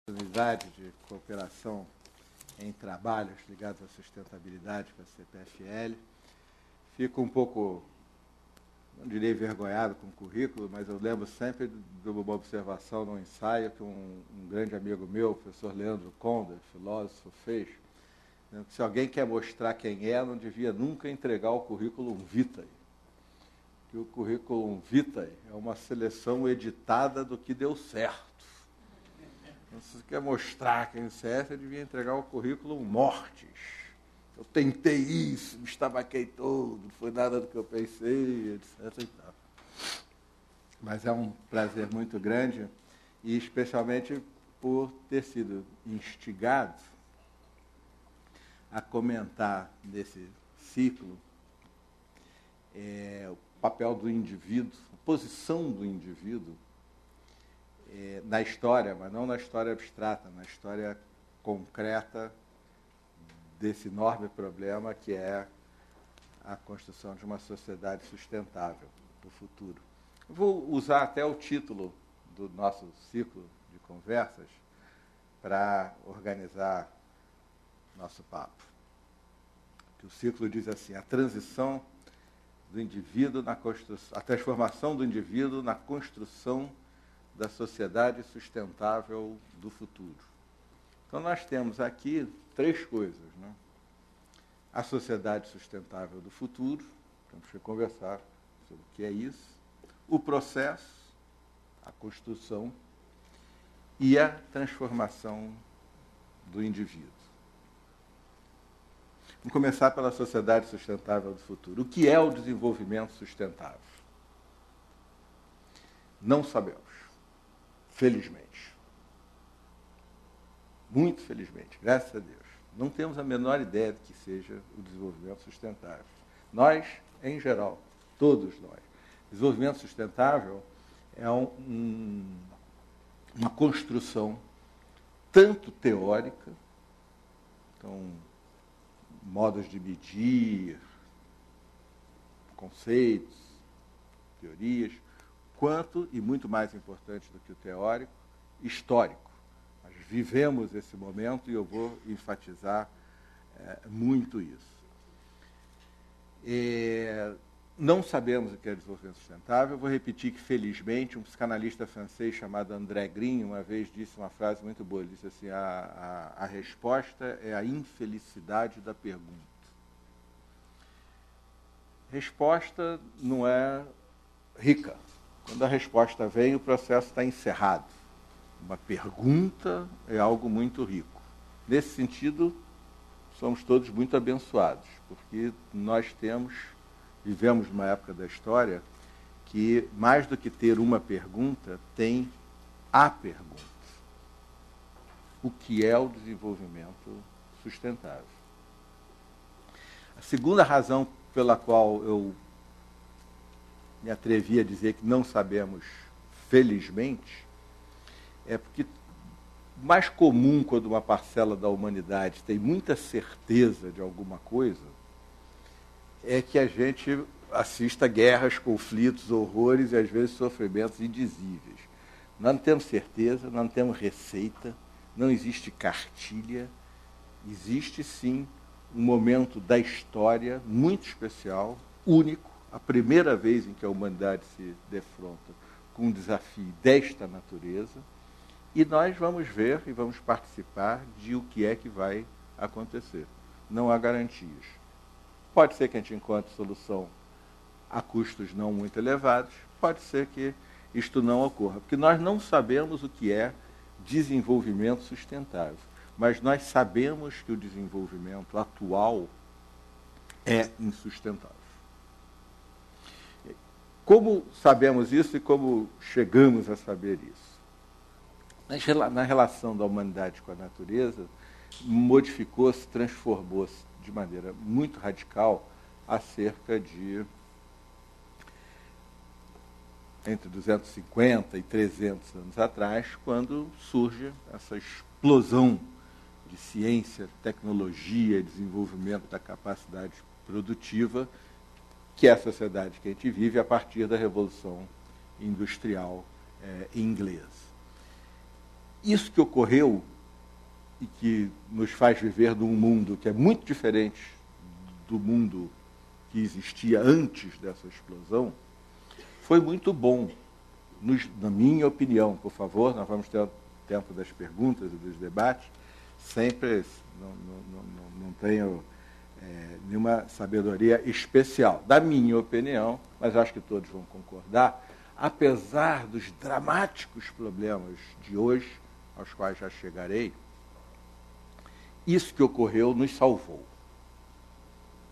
oportunidade de cooperação em trabalhos ligados à sustentabilidade com a CPFL. Fico um pouco, não direi envergonhado com o currículo, mas eu lembro sempre de uma observação num ensaio que um grande amigo meu, o professor Leandro Conda, filósofo, fez, que se alguém quer mostrar quem é, não devia nunca entregar o currículo vitae. Que o currículo vitae é uma seleção editada do que deu certo. Então, se você quer mostrar quem você é, você devia entregar o currículo mortis. Eu tentei isso, me estabaquei todo, não foi nada do que eu pensei, etc. E tal. Mas é um prazer muito grande, e especialmente por ter sido instigado a comentar nesse ciclo o papel do indivíduo, a posição do indivíduo na história, mas não na história abstrata, na história concreta desse enorme problema que é a construção de uma sociedade sustentável do futuro. Eu vou usar até o título do nosso ciclo de conversas para organizar nosso papo. Que o ciclo diz assim: a transição do indivíduo na construção, a transformação do indivíduo na construção da sociedade sustentável do futuro. Então, nós temos aqui três coisas, né? A sociedade sustentável do futuro, temos que conversar sobre o que é isso, o processo, a construção e a transformação do indivíduo. Vamos começar pela sociedade sustentável do futuro. O que é o desenvolvimento sustentável? Não sabemos. Felizmente. Muito felizmente, graças a Deus. Não temos a menor ideia de que seja o desenvolvimento sustentável. Nós, em geral, todos nós. Desenvolvimento sustentável é uma construção tanto teórica, então, modos de medir, conceitos, teorias, quanto, e muito mais importante do que o teórico, histórico. Nós vivemos esse momento e eu vou enfatizar muito isso. Não sabemos o que é desenvolvimento sustentável. Eu vou repetir que, felizmente, um psicanalista francês chamado André Green uma vez disse uma frase muito boa. Ele disse assim: a resposta é a infelicidade da pergunta. Resposta não é rica. Quando a resposta vem, o processo está encerrado. Uma pergunta é algo muito rico. Nesse sentido, somos todos muito abençoados, porque nós vivemos numa época da história que, mais do que ter uma pergunta, tem a pergunta. O que é o desenvolvimento sustentável? A segunda razão pela qual eu me atrevi a dizer que não sabemos, felizmente, é porque mais comum quando uma parcela da humanidade tem muita certeza de alguma coisa é que a gente assista guerras, conflitos, horrores e às vezes sofrimentos indizíveis. Nós não temos certeza, nós não temos receita, não existe cartilha, existe sim um momento da história muito especial, único, a primeira vez em que a humanidade se defronta com um desafio desta natureza, e nós vamos ver e vamos participar de o que é que vai acontecer. Não há garantias. Pode ser que a gente encontre solução a custos não muito elevados, pode ser que isto não ocorra, porque nós não sabemos o que é desenvolvimento sustentável, mas nós sabemos que o desenvolvimento atual é insustentável. Como sabemos isso e como chegamos a saber isso? Na relação da humanidade com a natureza, modificou-se, transformou-se de maneira muito radical há cerca de entre 250 e 300 anos atrás, quando surge essa explosão de ciência, tecnologia, desenvolvimento da capacidade produtiva, que é a sociedade que a gente vive a partir da Revolução Industrial inglesa. Isso que ocorreu e que nos faz viver num mundo que é muito diferente do mundo que existia antes dessa explosão, foi muito bom, na minha opinião. Por favor, nós vamos ter o tempo das perguntas e dos debates. Sempre não tenho nenhuma sabedoria especial, da minha opinião, mas acho que todos vão concordar, apesar dos dramáticos problemas de hoje, aos quais já chegarei, isso que ocorreu nos salvou.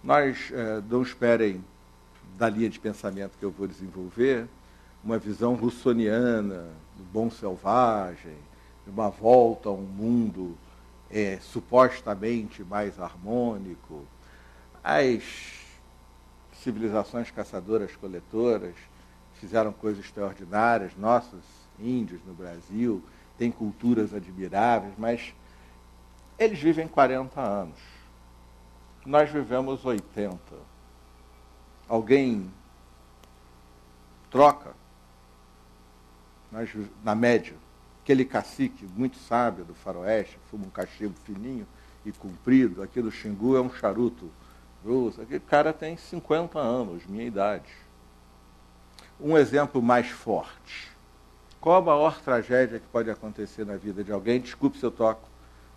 Nós não esperem, da linha de pensamento que eu vou desenvolver, uma visão russoniana do bom selvagem, de uma volta a um mundo supostamente mais harmônico. As civilizações caçadoras-coletoras fizeram coisas extraordinárias, nossos índios no Brasil têm culturas admiráveis, mas eles vivem 40 anos. Nós vivemos 80. Alguém troca? Na média, aquele cacique muito sábio do faroeste, fuma um cachimbo fininho e comprido, aqui do Xingu é um charuto grosso, aquele cara tem 50 anos, minha idade. Um exemplo mais forte. Qual a maior tragédia que pode acontecer na vida de alguém? Desculpe se eu toco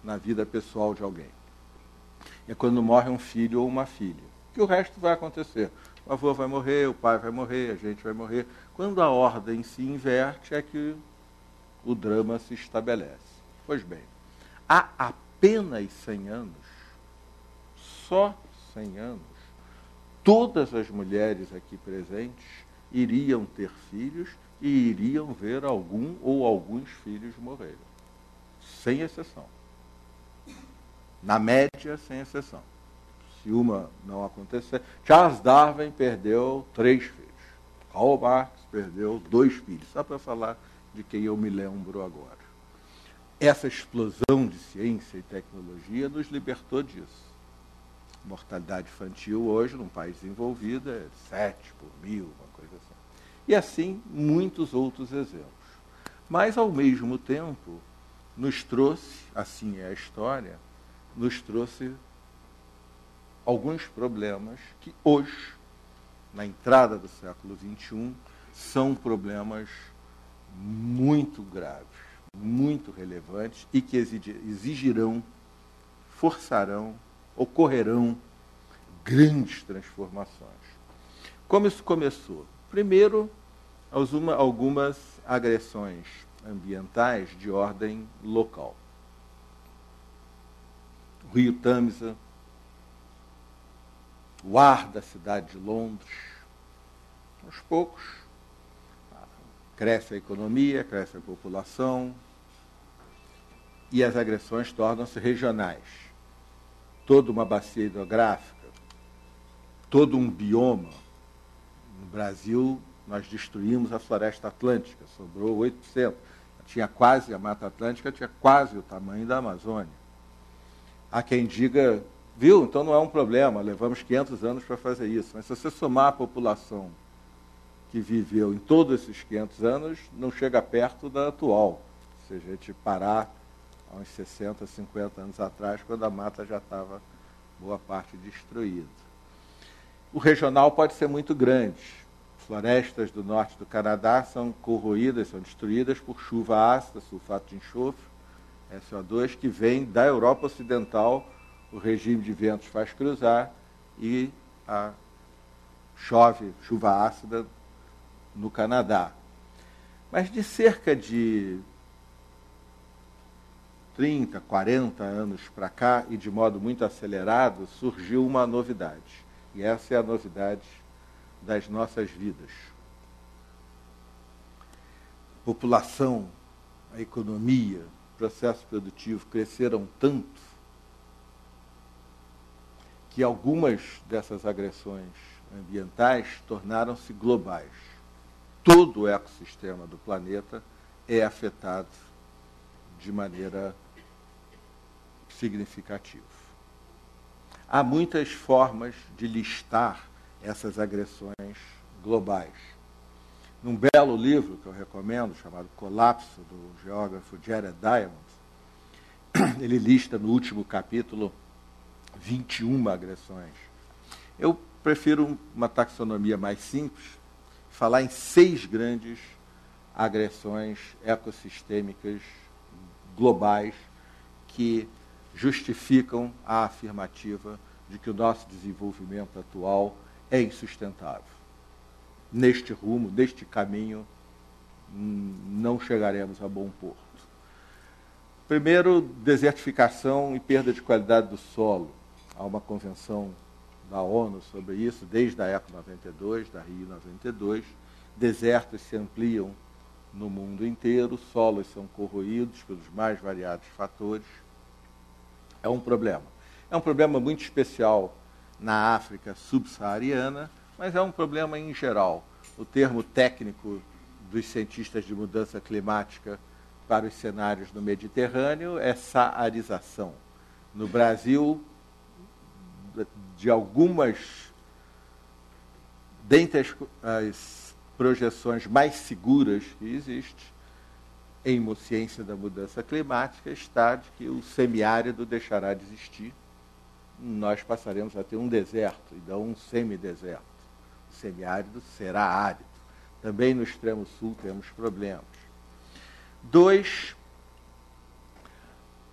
na vida pessoal de alguém. É quando morre um filho ou uma filha. Que o resto vai acontecer. O avô vai morrer, o pai vai morrer, a gente vai morrer. Quando a ordem se inverte é que o drama se estabelece. Pois bem, há apenas 100 anos, só 100 anos, todas as mulheres aqui presentes iriam ter filhos e iriam ver algum ou alguns filhos morrerem. Sem exceção. Na média, sem exceção. Se uma não acontecer... Charles Darwin perdeu 3 filhos. Karl Marx perdeu 2 filhos. Só para falar de quem eu me lembro agora. Essa explosão de ciência e tecnologia nos libertou disso. Mortalidade infantil hoje, num país desenvolvido, é 7 por 1000, uma coisa assim. E assim, muitos outros exemplos. Mas, ao mesmo tempo, nos trouxe, assim é a história, nos trouxe alguns problemas que hoje, na entrada do século XXI, são problemas muito graves, muito relevantes e que exigirão, forçarão, ocorrerão grandes transformações. Como isso começou? Primeiro, algumas agressões ambientais de ordem local. O Rio Tâmisa, o ar da cidade de Londres. Aos poucos, cresce a economia, cresce a população e as agressões tornam-se regionais. Toda uma bacia hidrográfica, todo um bioma. No Brasil, nós destruímos a floresta atlântica, sobrou 8%. A Mata Atlântica tinha quase o tamanho da Amazônia. Há quem diga, viu, então não é um problema, levamos 500 anos para fazer isso. Mas se você somar a população que viveu em todos esses 500 anos, não chega perto da atual. Se a gente parar há uns 60, 50 anos atrás, quando a mata já estava boa parte destruída. O regional pode ser muito grande. Florestas do norte do Canadá são corroídas, são destruídas por chuva ácida, sulfato de enxofre, SO2, que vem da Europa Ocidental, o regime de ventos faz cruzar e chove chuva ácida no Canadá. Mas de cerca de 30, 40 anos para cá, e de modo muito acelerado, surgiu uma novidade. E essa é a novidade das nossas vidas. A população, a economia, o processo produtivo cresceram tanto que algumas dessas agressões ambientais tornaram-se globais. Todo o ecossistema do planeta é afetado de maneira significativa. Há muitas formas de listar essas agressões globais. num belo livro que eu recomendo, chamado Colapso, do geógrafo Jared Diamond, ele lista no último capítulo 21 agressões. Eu prefiro uma taxonomia mais simples, falar em 6 grandes agressões ecossistêmicas globais que justificam a afirmativa de que o nosso desenvolvimento atual é insustentável. Neste rumo, neste caminho, não chegaremos a bom porto. Primeiro, desertificação e perda de qualidade do solo. Há uma convenção da ONU sobre isso, desde a ECO 92, da Rio 92. Desertos se ampliam no mundo inteiro, solos são corroídos pelos mais variados fatores. É um problema. É um problema muito especial na África subsaariana, mas é um problema em geral. O termo técnico dos cientistas de mudança climática para os cenários no Mediterrâneo é saarização. No Brasil, dentre as projeções mais seguras que existem em ciência da mudança climática, está de que o semiárido deixará de existir. Nós passaremos a ter um deserto, e não um semideserto. O semiárido será árido. Também no extremo sul temos problemas. 2,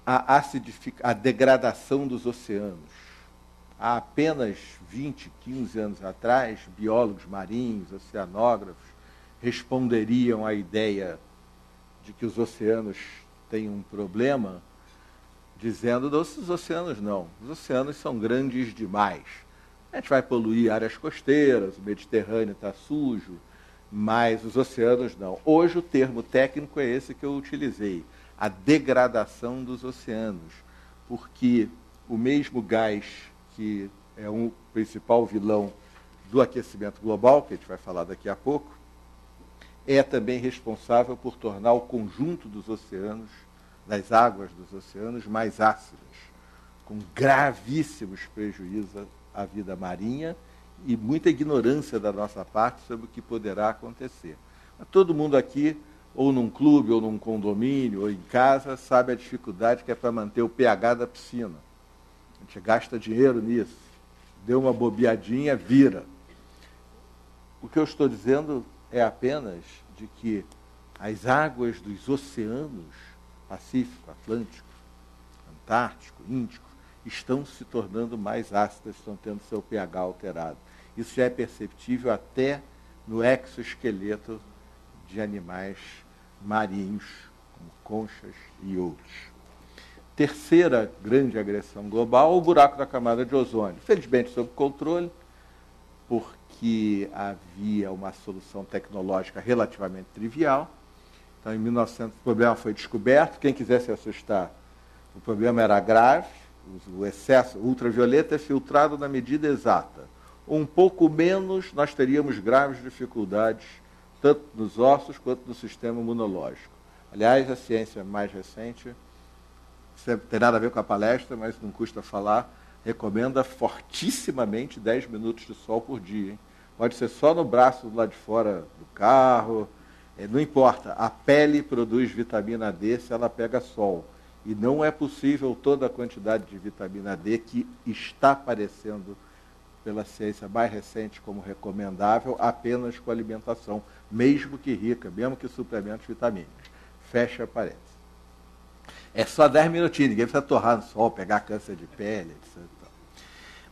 a degradação dos oceanos. Há apenas 20, 15 anos atrás, biólogos marinhos, oceanógrafos, responderiam à ideia de que os oceanos têm um problema, dizendo, os oceanos não, os oceanos são grandes demais. A gente vai poluir áreas costeiras, o Mediterrâneo está sujo, mas os oceanos não. Hoje o termo técnico é esse que eu utilizei, a degradação dos oceanos, porque o mesmo gás que é um principal vilão do aquecimento global, que a gente vai falar daqui a pouco, é também responsável por tornar o conjunto dos oceanos, das águas dos oceanos, mais ácidas, com gravíssimos prejuízos à vida marinha e muita ignorância da nossa parte sobre o que poderá acontecer. Mas todo mundo aqui, ou num clube, ou num condomínio, ou em casa, sabe a dificuldade que é para manter o pH da piscina. A gente gasta dinheiro nisso. Deu uma bobeadinha, vira. O que eu estou dizendo é apenas de que as águas dos oceanos, Pacífico, Atlântico, Antártico, Índico, estão se tornando mais ácidas, estão tendo seu pH alterado. Isso já é perceptível até no exoesqueleto de animais marinhos, como conchas e outros. Terceira grande agressão global, o buraco da camada de ozônio. Felizmente sob controle, porque havia uma solução tecnológica relativamente trivial. Então, em 1900, o problema foi descoberto. Quem quisesse assustar, o problema era grave. O excesso ultravioleta é filtrado na medida exata. Um pouco menos, nós teríamos graves dificuldades, tanto nos ossos quanto no sistema imunológico. Aliás, a ciência mais recente, isso tem nada a ver com a palestra, mas não custa falar, recomenda fortissimamente 10 minutos de sol por dia. Hein? Pode ser só no braço do lado de fora do carro, não importa. A pele produz vitamina D se ela pega sol. E não é possível toda a quantidade de vitamina D que está aparecendo pela ciência mais recente como recomendável apenas com alimentação, mesmo que rica, mesmo que suplementos vitamínicos. Fecha a parênteses. É só 10 minutinhos, ninguém precisa torrar no sol, pegar câncer de pele, etc.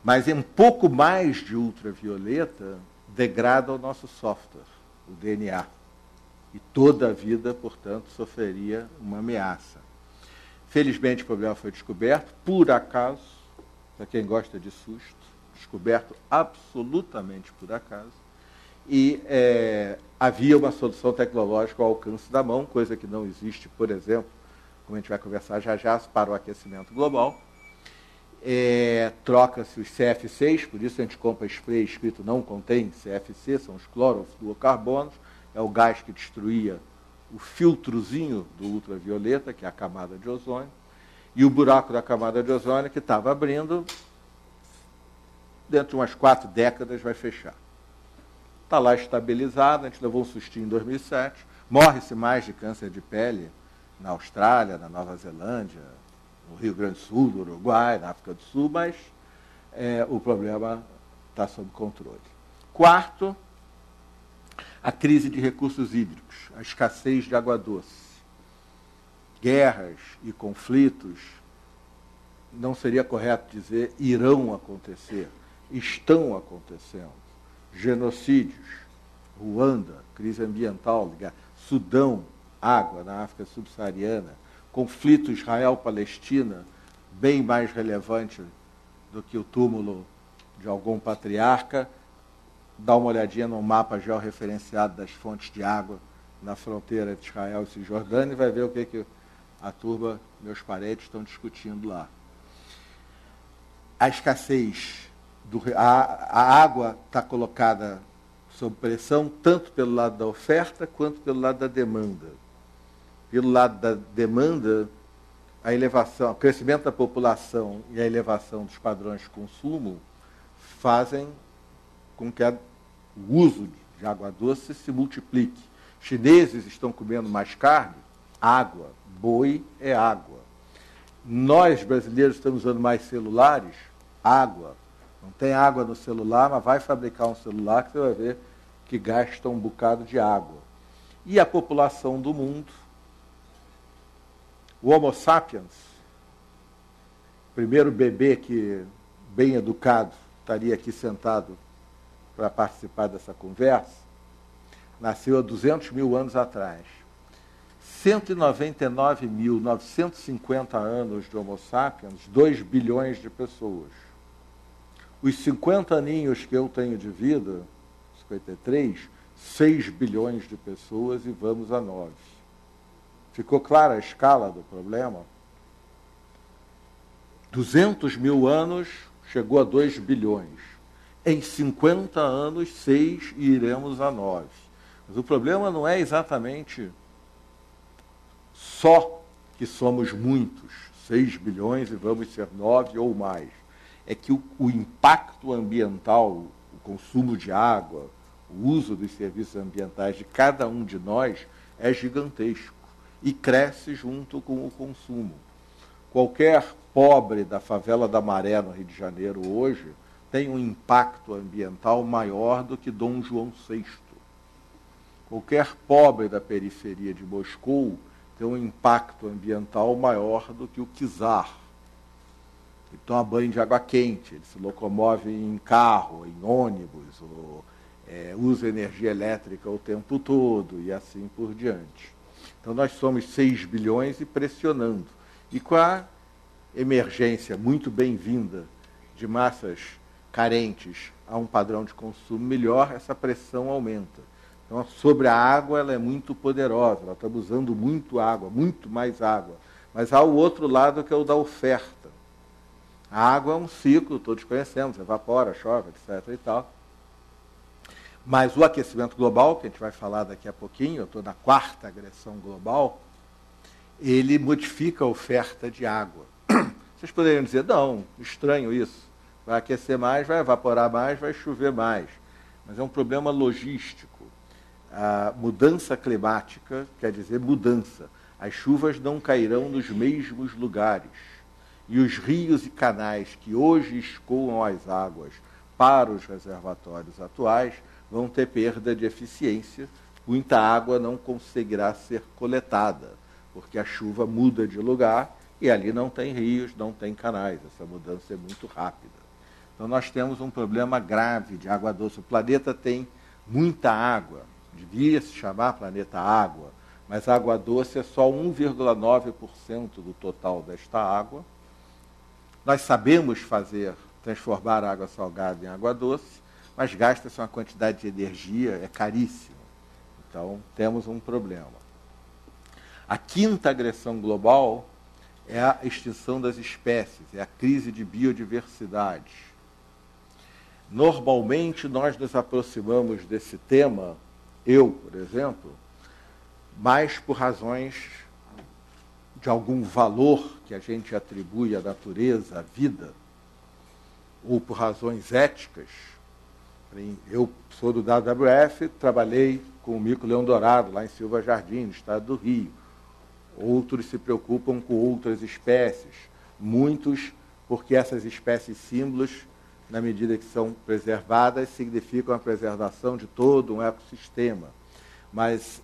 Mas um pouco mais de ultravioleta degrada o nosso software, o DNA. E toda a vida, portanto, sofreria uma ameaça. Felizmente o problema foi descoberto, por acaso, para quem gosta de susto, descoberto absolutamente por acaso, e havia uma solução tecnológica ao alcance da mão, coisa que não existe, por exemplo, como a gente vai conversar já já, para o aquecimento global. Troca-se os CFCs, por isso a gente compra spray escrito não contém CFC, são os clorofluorcarbonos, é o gás que destruía o filtrozinho do ultravioleta, que é a camada de ozônio, e o buraco da camada de ozônio que estava abrindo, dentro de umas 4 décadas vai fechar. está lá estabilizada, a gente levou um sustinho em 2007, morre-se mais de câncer de pele na Austrália, na Nova Zelândia, no Rio Grande do Sul, no Uruguai, na África do Sul, mas o problema está sob controle. Quarto, a crise de recursos hídricos, a escassez de água doce. Guerras e conflitos, não seria correto dizer irão acontecer, estão acontecendo. Genocídios, Ruanda, crise ambiental, Sudão, água na África subsaariana, conflito Israel-Palestina, bem mais relevante do que o túmulo de algum patriarca. Dá uma olhadinha no mapa georreferenciado das fontes de água na fronteira de Israel e Cisjordânia e vai ver o que a turma, meus parentes, estão discutindo lá. A escassez, a água está colocada sob pressão tanto pelo lado da oferta quanto pelo lado da demanda. Pelo lado da demanda, a elevação, o crescimento da população e a elevação dos padrões de consumo fazem com que o uso de água doce se multiplique. Chineses estão comendo mais carne, água, boi é água. Nós, brasileiros, estamos usando mais celulares, água. Não tem água no celular, mas vai fabricar um celular que você vai ver que gasta um bocado de água. E a população do mundo, o Homo sapiens, primeiro bebê que, bem educado, estaria aqui sentado para participar dessa conversa, nasceu há 200 mil anos atrás. 199.950 anos de Homo sapiens, 2 bilhões de pessoas. Os 50 aninhos que eu tenho de vida, 53, 6 bilhões de pessoas e vamos a 9. Ficou clara a escala do problema? 200 mil anos chegou a 2 bilhões. Em 50 anos, 6 e iremos a 9. Mas o problema não é exatamente só que somos muitos, 6 bilhões e vamos ser 9 ou mais. É que o impacto ambiental, o consumo de água, o uso dos serviços ambientais de cada um de nós é gigantesco e cresce junto com o consumo. Qualquer pobre da favela da Maré, no Rio de Janeiro, hoje, tem um impacto ambiental maior do que Dom João VI. Qualquer pobre da periferia de Moscou tem um impacto ambiental maior do que o czar. Ele toma banho de água quente, ele se locomove em carro, em ônibus, ou, usa energia elétrica o tempo todo e assim por diante. Então nós somos 6 bilhões e pressionando. E com a emergência muito bem-vinda de massas carentes a um padrão de consumo melhor, essa pressão aumenta. Então, sobre a água, ela é muito poderosa, nós estamos usando muito água, muito mais água. Mas há o outro lado que é o da oferta. A água é um ciclo, todos conhecemos, evapora, chove, etc. e tal. Mas o aquecimento global, que a gente vai falar daqui a pouquinho, eu estou na 4ª agressão global, ele modifica a oferta de água. Vocês poderiam dizer, não, estranho isso. Vai aquecer mais, vai evaporar mais, vai chover mais. Mas é um problema logístico. A mudança climática quer dizer mudança. As chuvas não cairão nos mesmos lugares. E os rios e canais que hoje escoam as águas para os reservatórios atuais vão ter perda de eficiência. Muita água não conseguirá ser coletada, porque a chuva muda de lugar e ali não tem rios, não tem canais. Essa mudança é muito rápida. Então nós temos um problema grave de água doce. O planeta tem muita água, devia se chamar planeta água, mas a água doce é só 1,9% do total desta água. Nós sabemos transformar a água salgada em água doce, mas gasta-se uma quantidade de energia, é caríssimo. Então, temos um problema. A 5ª agressão global é a extinção das espécies, é a crise de biodiversidade. Normalmente, nós nos aproximamos desse tema, eu, por exemplo, mais por razões de algum valor que a gente atribui à natureza, à vida, ou por razões éticas, Eu sou do WWF, trabalhei com o mico leão dourado lá em Silva Jardim, no estado do Rio. Outros se preocupam com outras espécies, muitos porque essas espécies símbolos, na medida que são preservadas, significam a preservação de todo um ecossistema. Mas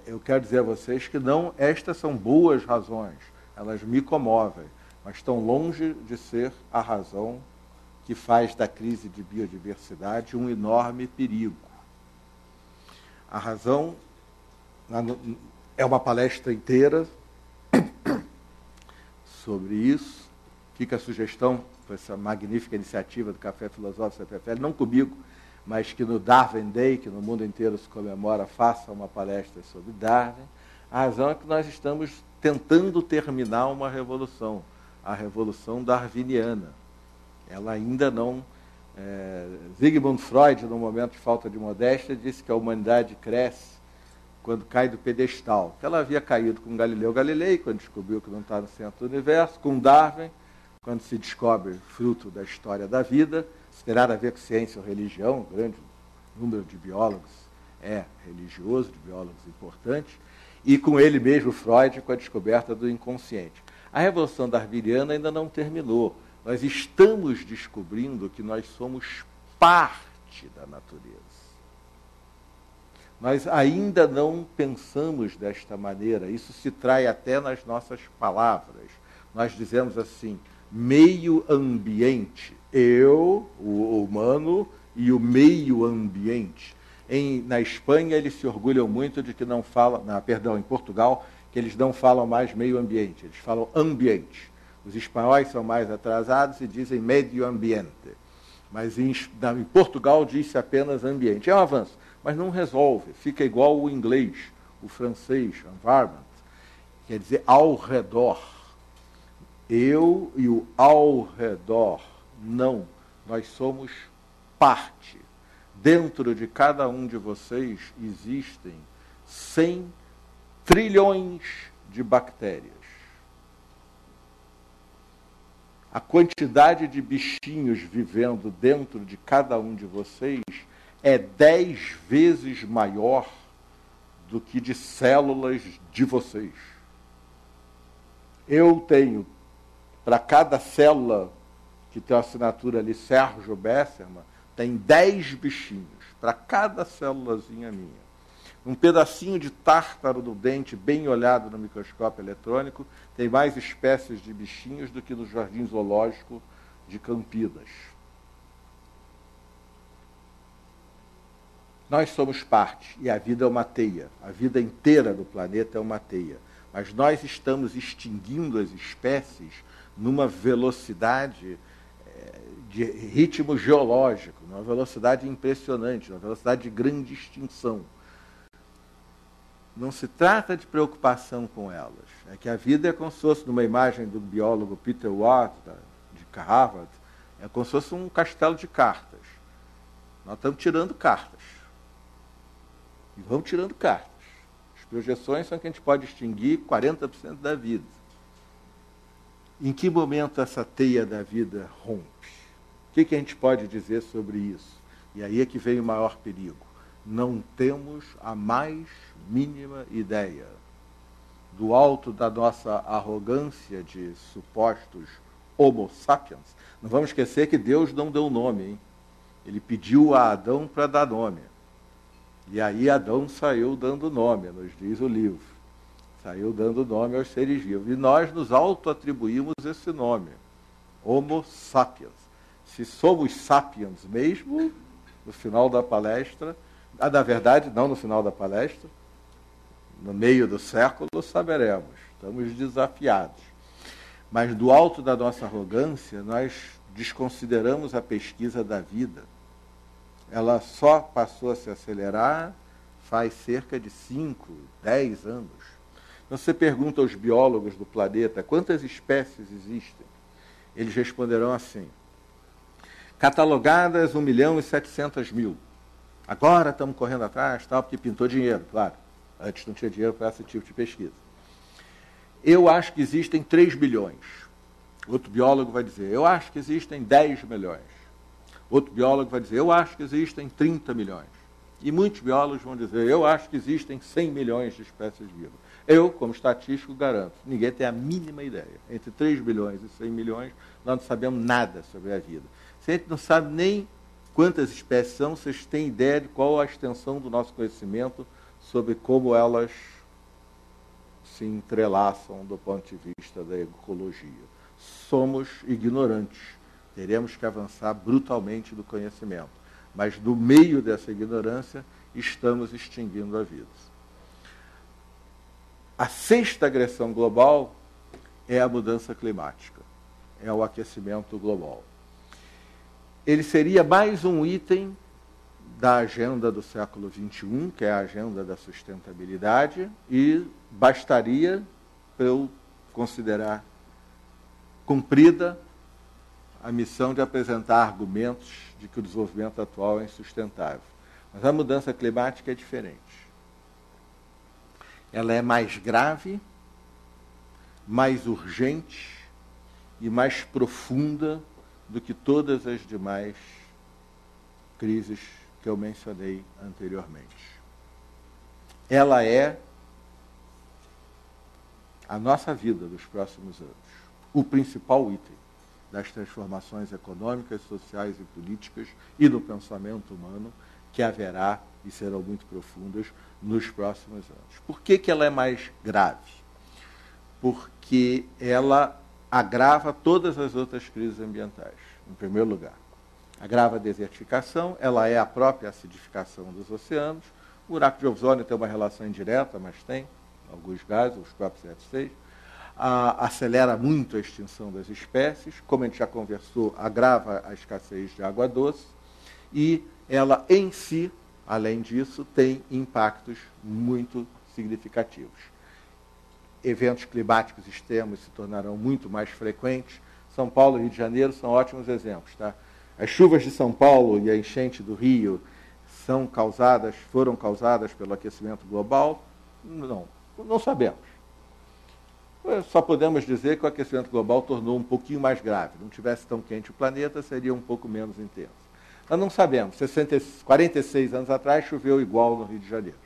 eu quero dizer a vocês que não, estas são boas razões, elas me comovem, mas estão longe de ser a razão que faz da crise de biodiversidade um enorme perigo. A razão é uma palestra inteira sobre isso. Fica a sugestão para essa magnífica iniciativa do Café Filosófico CPFL, não comigo, mas que no Darwin Day, que no mundo inteiro se comemora, faça uma palestra sobre Darwin. A razão é que nós estamos tentando terminar uma revolução, a revolução darwiniana. Ela ainda não... Sigmund Freud, num momento de falta de modéstia, disse que a humanidade cresce quando cai do pedestal. Que ela havia caído com Galileu Galilei, quando descobriu que não está no centro do universo, com Darwin, quando se descobre fruto da história da vida. Isso terá a ver com ciência ou religião, um grande número de biólogos é religioso, de biólogos importantes, e com ele mesmo, Freud, com a descoberta do inconsciente. A revolução darwiniana ainda não terminou. Nós estamos descobrindo que nós somos parte da natureza. Nós ainda não pensamos desta maneira, isso se trai até nas nossas palavras. Nós dizemos assim, meio ambiente, eu, o humano, e o meio ambiente. Na Espanha, eles se orgulham muito de que não falam, em Portugal, que eles não falam mais meio ambiente, eles falam ambiente. Os espanhóis são mais atrasados e dizem medio ambiente. Mas em Portugal diz-se apenas ambiente. É um avanço, mas não resolve. Fica igual o inglês, o francês, environment, quer dizer ao redor. Eu e o ao redor, não. Nós somos parte. Dentro de cada um de vocês existem 100 trilhões de bactérias. A quantidade de bichinhos vivendo dentro de cada um de vocês é 10 vezes maior do que de células de vocês. Eu tenho, para cada célula que tem a assinatura ali, Sérgio Besserman, tem 10 bichinhos, para cada célulazinha minha. Um pedacinho de tártaro do dente, bem olhado no microscópio eletrônico, tem mais espécies de bichinhos do que no Jardim Zoológico de Campinas. Nós somos parte, e a vida é uma teia. A vida inteira do planeta é uma teia. Mas nós estamos extinguindo as espécies numa velocidade de ritmo geológico, numa velocidade impressionante, numa velocidade de grande extinção. Não se trata de preocupação com elas. É que a vida é como se fosse, numa imagem do biólogo Peter Watt, de Harvard, é como se fosse um castelo de cartas. Nós estamos tirando cartas. E vamos tirando cartas. As projeções são que a gente pode extinguir 40% da vida. Em que momento essa teia da vida rompe? O que a gente pode dizer sobre isso? E aí é que vem o maior perigo. Não temos a mais mínima ideia. Do alto da nossa arrogância de supostos homo sapiens, não vamos esquecer que Deus não deu nome, hein? Ele pediu a Adão para dar nome. E aí Adão saiu dando nome, nos diz o livro. Saiu dando nome aos seres vivos. E nós nos auto-atribuímos esse nome, homo sapiens. Se somos sapiens mesmo, no final da palestra, na verdade, não no final da palestra, no meio do século, saberemos. Estamos desafiados. Mas do alto da nossa arrogância, nós desconsideramos a pesquisa da vida. Ela só passou a se acelerar faz cerca de 5, 10 anos. Então, você pergunta aos biólogos do planeta quantas espécies existem, eles responderão assim: catalogadas 1.700.000. Agora estamos correndo atrás, tal, porque pintou dinheiro, claro. Antes não tinha dinheiro para esse tipo de pesquisa. Eu acho que existem 3 bilhões. Outro biólogo vai dizer, eu acho que existem 10 milhões. Outro biólogo vai dizer, eu acho que existem 30 milhões. E muitos biólogos vão dizer, eu acho que existem 100 milhões de espécies vivas. Eu, como estatístico, garanto, ninguém tem a mínima ideia. Entre 3 bilhões e 100 milhões, nós não sabemos nada sobre a vida. Se a gente não sabe nem quantas espécies são, vocês têm ideia de qual a extensão do nosso conhecimento sobre como elas se entrelaçam do ponto de vista da ecologia. Somos ignorantes. Teremos que avançar brutalmente do conhecimento. Mas, no meio dessa ignorância, estamos extinguindo a vida. A sexta agressão global é a mudança climática, é o aquecimento global. Ele seria mais um item da agenda do século XXI, que é a agenda da sustentabilidade, e bastaria para eu considerar cumprida a missão de apresentar argumentos de que o desenvolvimento atual é insustentável. Mas a mudança climática é diferente. Ela é mais grave, mais urgente e mais profunda do que todas as demais crises que eu mencionei anteriormente. Ela é a nossa vida dos próximos anos, o principal item das transformações econômicas, sociais e políticas e do pensamento humano que haverá e serão muito profundas nos próximos anos. Por que ela é mais grave? Porque ela agrava todas as outras crises ambientais, em primeiro lugar. Agrava a desertificação, ela é a própria acidificação dos oceanos. O buraco de ozônio tem uma relação indireta, mas tem alguns gases, os próprios F6. Acelera muito a extinção das espécies, como a gente já conversou, agrava a escassez de água doce, e ela em si, além disso, tem impactos muito significativos. Eventos climáticos extremos se tornarão muito mais frequentes. São Paulo e Rio de Janeiro são ótimos exemplos. Tá? As chuvas de São Paulo e a enchente do Rio foram causadas pelo aquecimento global? Não sabemos. Só podemos dizer que o aquecimento global tornou um pouquinho mais grave. Não tivesse tão quente o planeta, seria um pouco menos intenso. Nós não sabemos. 46 anos atrás choveu igual no Rio de Janeiro.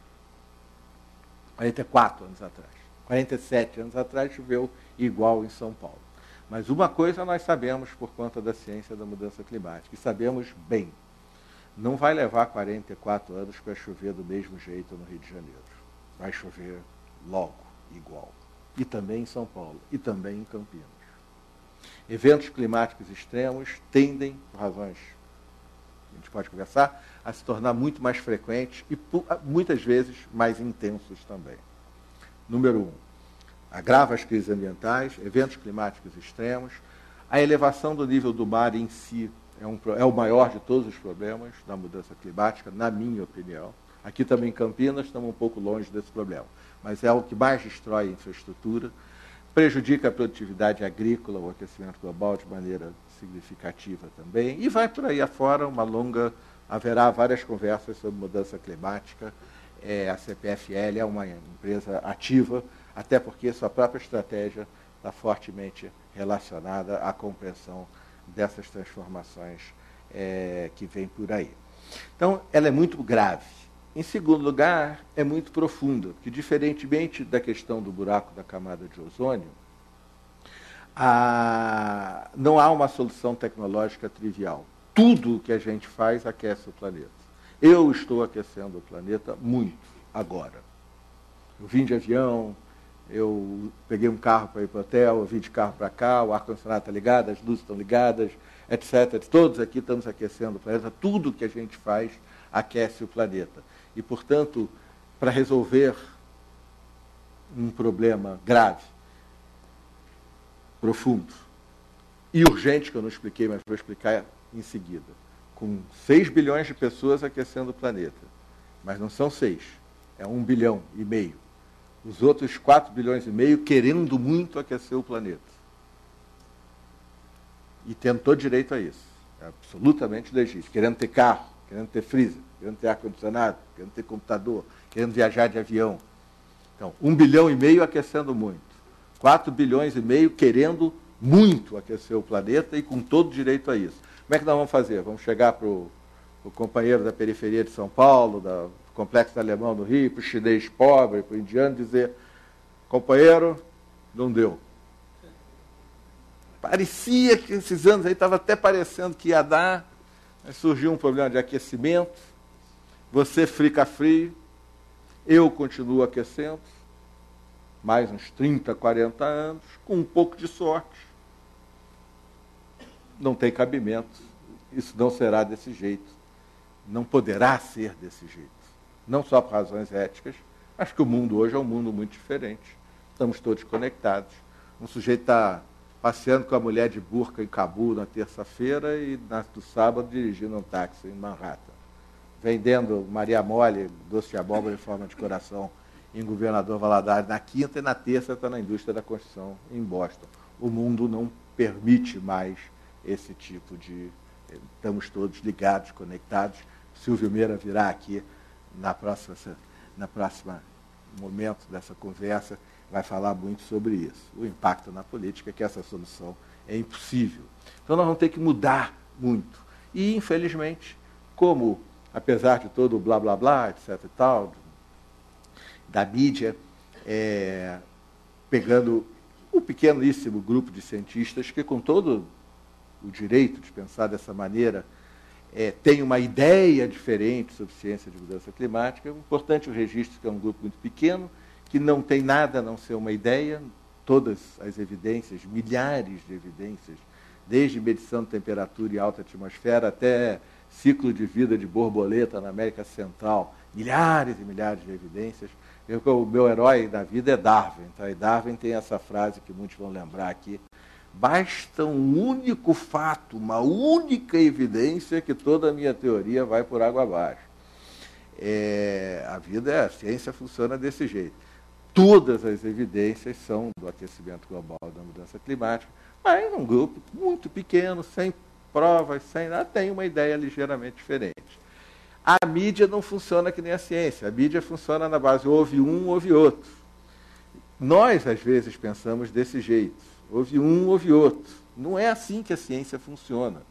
44 anos atrás. 47 anos atrás choveu igual em São Paulo. Mas uma coisa nós sabemos por conta da ciência da mudança climática, e sabemos bem. Não vai levar 44 anos para chover do mesmo jeito no Rio de Janeiro. Vai chover logo, igual. E também em São Paulo, e também em Campinas. Eventos climáticos extremos tendem, por razões que a gente pode conversar, a se tornar muito mais frequentes e, muitas vezes, mais intensos também. Número 1, agrava as crises ambientais, eventos climáticos extremos. A elevação do nível do mar em si é o maior de todos os problemas da mudança climática, na minha opinião. Aqui também em Campinas estamos um pouco longe desse problema, mas é o que mais destrói a infraestrutura, prejudica a produtividade agrícola, o aquecimento global de maneira significativa também, e vai por aí afora haverá várias conversas sobre mudança climática. A CPFL é uma empresa ativa, até porque sua própria estratégia está fortemente relacionada à compreensão dessas transformações que vêm por aí. Então, ela é muito grave. Em segundo lugar, é muito profunda, porque, diferentemente da questão do buraco da camada de ozônio, não há uma solução tecnológica trivial. Tudo o que a gente faz aquece o planeta. Eu estou aquecendo o planeta muito agora. Eu vim de avião, eu peguei um carro para ir para o hotel, eu vim de carro para cá, o ar-condicionado está ligado, as luzes estão ligadas, etc. Todos aqui estamos aquecendo o planeta. Tudo o que a gente faz aquece o planeta. E, portanto, para resolver um problema grave, profundo e urgente, que eu não expliquei, mas vou explicar em seguida, com 6 bilhões de pessoas aquecendo o planeta, mas não são 6, é 1,5 bilhão. Os outros 4,5 bilhões querendo muito aquecer o planeta. E tendo todo direito a isso. É absolutamente legítimo. Querendo ter carro, querendo ter freezer, querendo ter ar-condicionado, querendo ter computador, querendo viajar de avião. Então, 1,5 bilhão aquecendo muito. 4,5 bilhões querendo muito aquecer o planeta e com todo direito a isso. Como é que nós vamos fazer? Vamos chegar para o companheiro da periferia de São Paulo, do Complexo Alemão do Rio, para o chinês pobre, para o indiano, dizer, companheiro, não deu. Parecia que esses anos aí estava até parecendo que ia dar, mas surgiu um problema de aquecimento, você fica frio, eu continuo aquecendo, mais uns 30, 40 anos, com um pouco de sorte. Não tem cabimento, isso não será desse jeito, não poderá ser desse jeito. Não só por razões éticas, mas que o mundo hoje é um mundo muito diferente. Estamos todos conectados. Um sujeito está passeando com a mulher de burca em Cabul na terça-feira e no sábado dirigindo um táxi em Manhattan. Vendendo Maria Mole, doce de abóbora em forma de coração em Governador Valadares na quinta e na terça está na indústria da construção em Boston. O mundo não permite mais esse tipo de... Estamos todos ligados, conectados. Silvio Meira virá aqui na próxima momento dessa conversa, vai falar muito sobre isso. O impacto na política, que essa solução é impossível. Então nós vamos ter que mudar muito. E, infelizmente, como, apesar de todo o blá, blá, blá, etc. e tal, da mídia, pegando um pequeníssimo grupo de cientistas que, com todo o direito de pensar dessa maneira, tem uma ideia diferente sobre ciência de mudança climática. É importante o registro que é um grupo muito pequeno, que não tem nada a não ser uma ideia, todas as evidências, milhares de evidências, desde medição de temperatura e alta atmosfera até ciclo de vida de borboleta na América Central, milhares e milhares de evidências. O meu herói da vida é Darwin, tá? E Darwin tem essa frase que muitos vão lembrar aqui: basta um único fato, uma única evidência que toda a minha teoria vai por água abaixo. A vida, a ciência funciona desse jeito. Todas as evidências são do aquecimento global, da mudança climática, mas um grupo muito pequeno, sem provas, sem nada, tem uma ideia ligeiramente diferente. A mídia não funciona que nem a ciência. A mídia funciona na base houve um, houve outro. Nós, às vezes, pensamos desse jeito. Houve um, houve outro. Não é assim que a ciência funciona.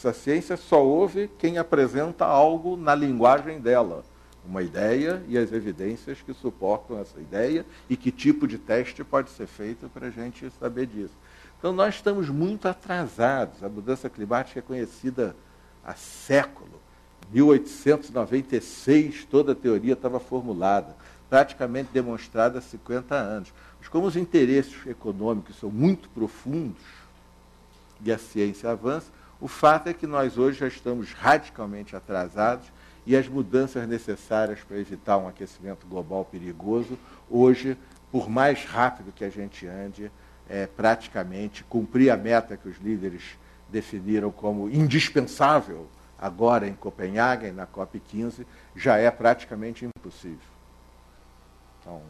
A ciência só ouve quem apresenta algo na linguagem dela. Uma ideia e as evidências que suportam essa ideia e que tipo de teste pode ser feito para a gente saber disso. Então, nós estamos muito atrasados. A mudança climática é conhecida há século. Em 1896, toda a teoria estava formulada, praticamente demonstrada há 50 anos. Mas como os interesses econômicos são muito profundos e a ciência avança, o fato é que nós hoje já estamos radicalmente atrasados e as mudanças necessárias para evitar um aquecimento global perigoso, hoje, por mais rápido que a gente ande, praticamente cumprir a meta que os líderes definiram como indispensável agora em Copenhague, na COP15, já é praticamente impossível. Então,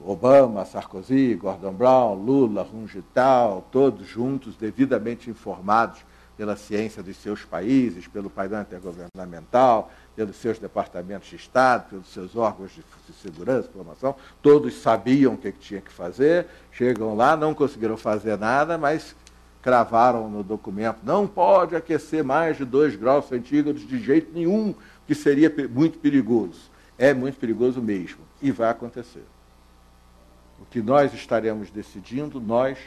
Obama, Sarkozy, Gordon Brown, Lula, Rungital, todos juntos, devidamente informados pela ciência dos seus países, pelo painel intergovernamental, pelos seus departamentos de Estado, pelos seus órgãos de segurança, informação, todos sabiam o que tinha que fazer, chegam lá, não conseguiram fazer nada, mas cravaram no documento, não pode aquecer mais de 2 graus centígrados de jeito nenhum, que seria muito perigoso. É muito perigoso mesmo, e vai acontecer. O que nós estaremos decidindo,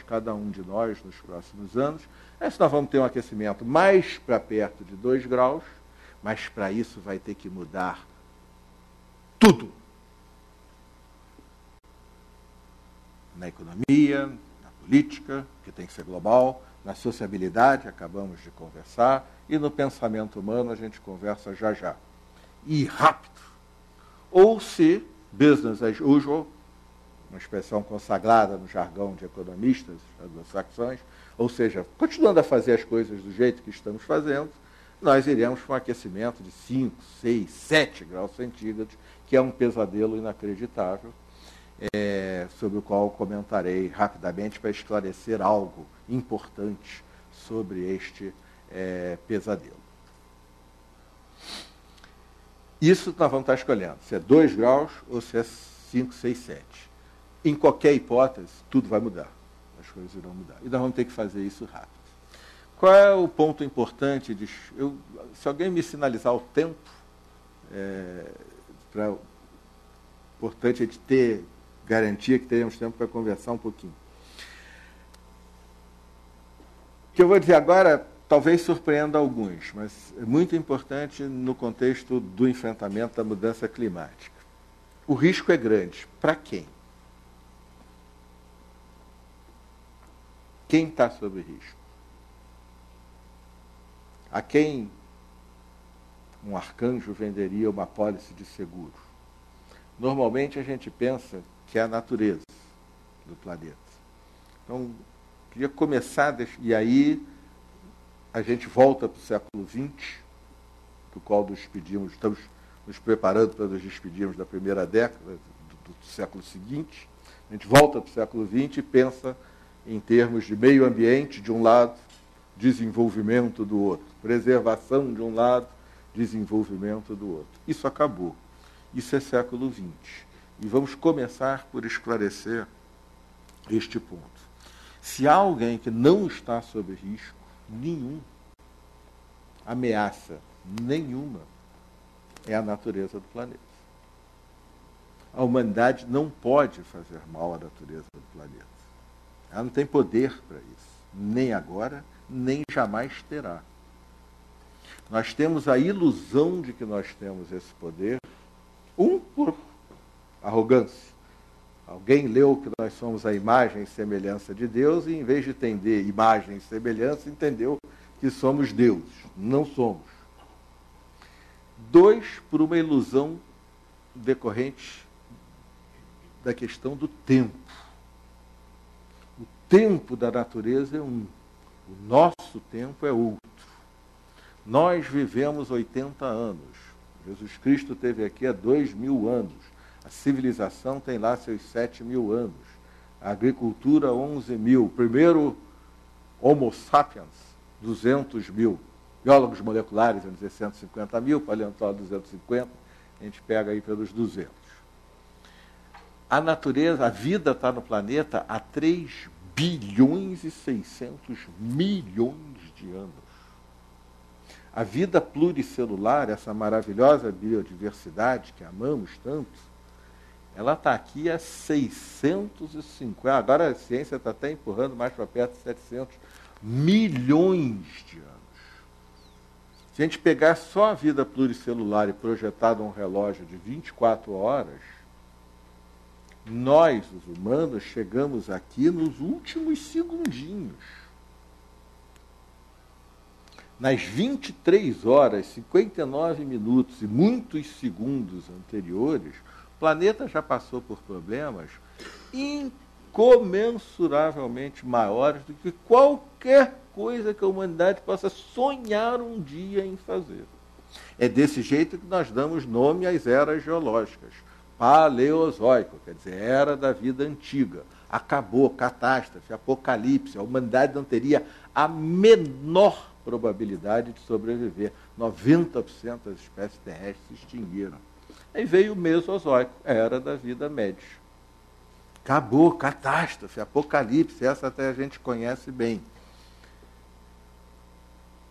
cada um de nós, nos próximos anos, é se nós vamos ter um aquecimento mais para perto de 2 graus, mas para isso vai ter que mudar tudo. Na economia, na política, que tem que ser global, na sociabilidade, acabamos de conversar, e no pensamento humano a gente conversa já já. E rápido. Ou se, business as usual, uma expressão consagrada no jargão de economistas anglo-saxões, ou seja, continuando a fazer as coisas do jeito que estamos fazendo, nós iremos para um aquecimento de 5, 6, 7 graus centígrados, que é um pesadelo inacreditável, sobre o qual comentarei rapidamente para esclarecer algo importante sobre este pesadelo. Isso nós vamos estar escolhendo, se é 2 graus ou se é 5, 6, 7. Em qualquer hipótese, tudo vai mudar. As coisas irão mudar. E nós vamos ter que fazer isso rápido. Qual é o ponto importante? Se alguém me sinalizar o tempo, importante é de ter garantia que teremos tempo para conversar um pouquinho. O que eu vou dizer agora talvez surpreenda alguns, mas é muito importante no contexto do enfrentamento da mudança climática. O risco é grande. Para quem? Quem está sob risco? A quem um arcanjo venderia uma pólice de seguro? Normalmente a gente pensa que é a natureza do planeta. Então, queria começar, e aí a gente volta para o século XX, do qual nos despedimos, estamos nos preparando para nos despedirmos da primeira década do século seguinte. A gente volta para o século XX e pensa em termos de meio ambiente, de um lado, desenvolvimento do outro. Preservação de um lado, desenvolvimento do outro. Isso acabou. Isso é século XX. E vamos começar por esclarecer este ponto. Se há alguém que não está sob risco nenhum, ameaça nenhuma, é a natureza do planeta. A humanidade não pode fazer mal à natureza do planeta. Ela não tem poder para isso. Nem agora, nem jamais terá. Nós temos a ilusão de que nós temos esse poder, por arrogância. Alguém leu que nós somos a imagem e semelhança de Deus e, em vez de entender imagem e semelhança, entendeu que somos deuses. Não somos. 2, por uma ilusão decorrente da questão do tempo. O tempo da natureza é um. O nosso tempo é outro. Nós vivemos 80 anos. Jesus Cristo esteve aqui há 2.000 anos. A civilização tem lá seus 7.000 anos. A agricultura, 11.000. O primeiro Homo sapiens, 200.000. Biólogos moleculares, vamos dizer, 150.000. Paleontólogos, 250. A gente pega aí pelos 200. A natureza, a vida está no planeta há 3 bilhões e 600 milhões de anos. A vida pluricelular, essa maravilhosa biodiversidade que amamos tanto, ela está aqui há 650, agora a ciência está até empurrando mais para perto de 700 milhões de anos. Se a gente pegar só a vida pluricelular e projetar num relógio de 24 horas, nós, os humanos, chegamos aqui nos últimos segundinhos. Nas 23 horas, 59 minutos e muitos segundos anteriores, o planeta já passou por problemas incomensuravelmente maiores do que qualquer coisa que a humanidade possa sonhar um dia em fazer. É desse jeito que nós damos nome às eras geológicas. Paleozoico, quer dizer, era da vida antiga. Acabou, catástrofe, apocalipse. A humanidade não teria a menor probabilidade de sobreviver. 90% das espécies terrestres se extinguiram. Aí veio o Mesozoico, era da vida média. Acabou, catástrofe, apocalipse, essa até a gente conhece bem.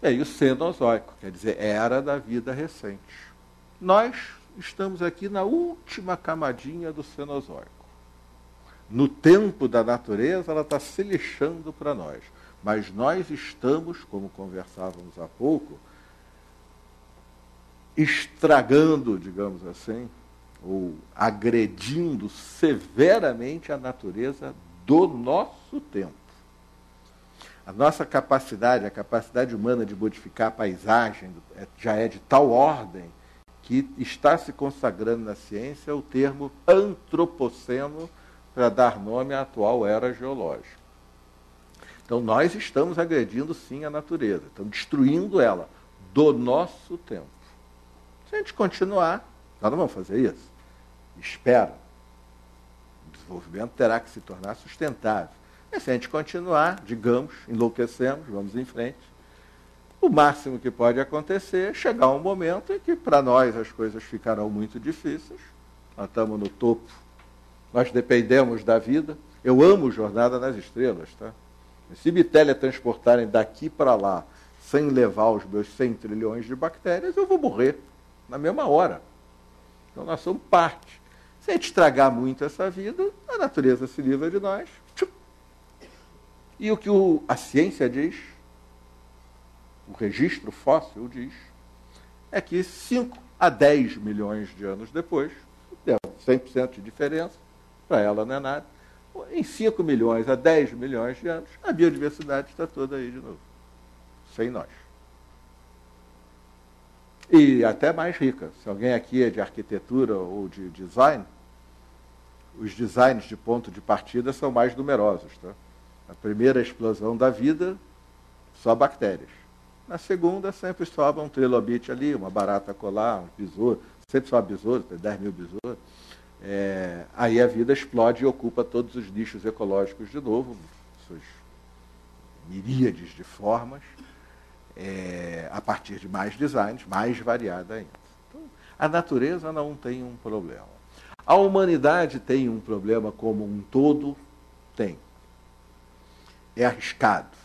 Veio o Cenozoico, quer dizer, era da vida recente. Nós estamos aqui na última camadinha do Cenozoico. No tempo da natureza, ela está se lixando para nós. Mas nós estamos, como conversávamos há pouco, estragando, digamos assim, ou agredindo severamente a natureza do nosso tempo. A nossa capacidade, a capacidade humana de modificar a paisagem, já é de tal ordem que está se consagrando na ciência o termo antropoceno para dar nome à atual era geológica. Então, nós estamos agredindo, sim, a natureza, estamos destruindo ela do nosso tempo. Se a gente continuar, nós não vamos fazer isso. Espera. O desenvolvimento terá que se tornar sustentável. E se a gente continuar, digamos, enlouquecemos, vamos em frente, o máximo que pode acontecer é chegar um momento em que, para nós, as coisas ficarão muito difíceis. Nós estamos no topo. Nós dependemos da vida. Eu amo Jornada nas Estrelas, tá? Se me teletransportarem daqui para lá, sem levar os meus 100 trilhões de bactérias, eu vou morrer na mesma hora. Então nós somos parte. Se a gente estragar muito essa vida, a natureza se livra de nós. E o que a ciência diz, o registro fóssil diz, é que 5 a 10 milhões de anos depois, 100% de diferença, para ela não é nada, em 5 milhões a 10 milhões de anos, a biodiversidade está toda aí de novo, sem nós. E até mais rica. Se alguém aqui é de arquitetura ou de design, os designs de ponto de partida são mais numerosos. Tá? A primeira explosão da vida, só bactérias. Na segunda, sempre sobra um trilobite ali, uma barata colar, um besouro, sempre só besouro, tem 10 mil besouros. Aí a vida explode e ocupa todos os nichos ecológicos de novo, suas miríades de formas, a partir de mais designs, mais variada ainda. Então, a natureza não tem um problema. A humanidade tem um problema como um todo? Tem. É arriscado.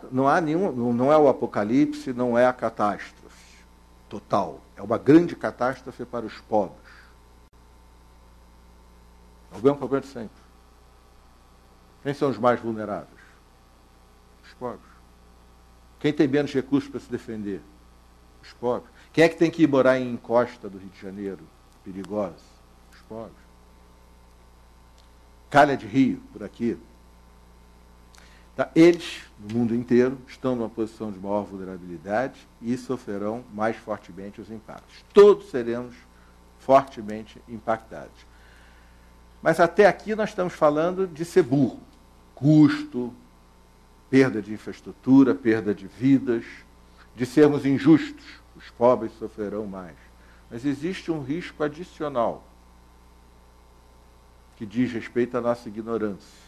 Não há nenhum, não é o apocalipse, não é a catástrofe total. É uma grande catástrofe para os pobres. É o mesmo problema de sempre. Quem são os mais vulneráveis? Os pobres. Quem tem menos recursos para se defender? Os pobres. Quem é que tem que ir morar em encosta do Rio de Janeiro, perigosa? Os pobres. Calha de Rio, por aqui. Tá? Eles, no mundo inteiro, estão numa posição de maior vulnerabilidade e sofrerão mais fortemente os impactos. Todos seremos fortemente impactados. Mas até aqui nós estamos falando de ser burro. Custo, perda de infraestrutura, perda de vidas, de sermos injustos. Os pobres sofrerão mais. Mas existe um risco adicional que diz respeito à nossa ignorância.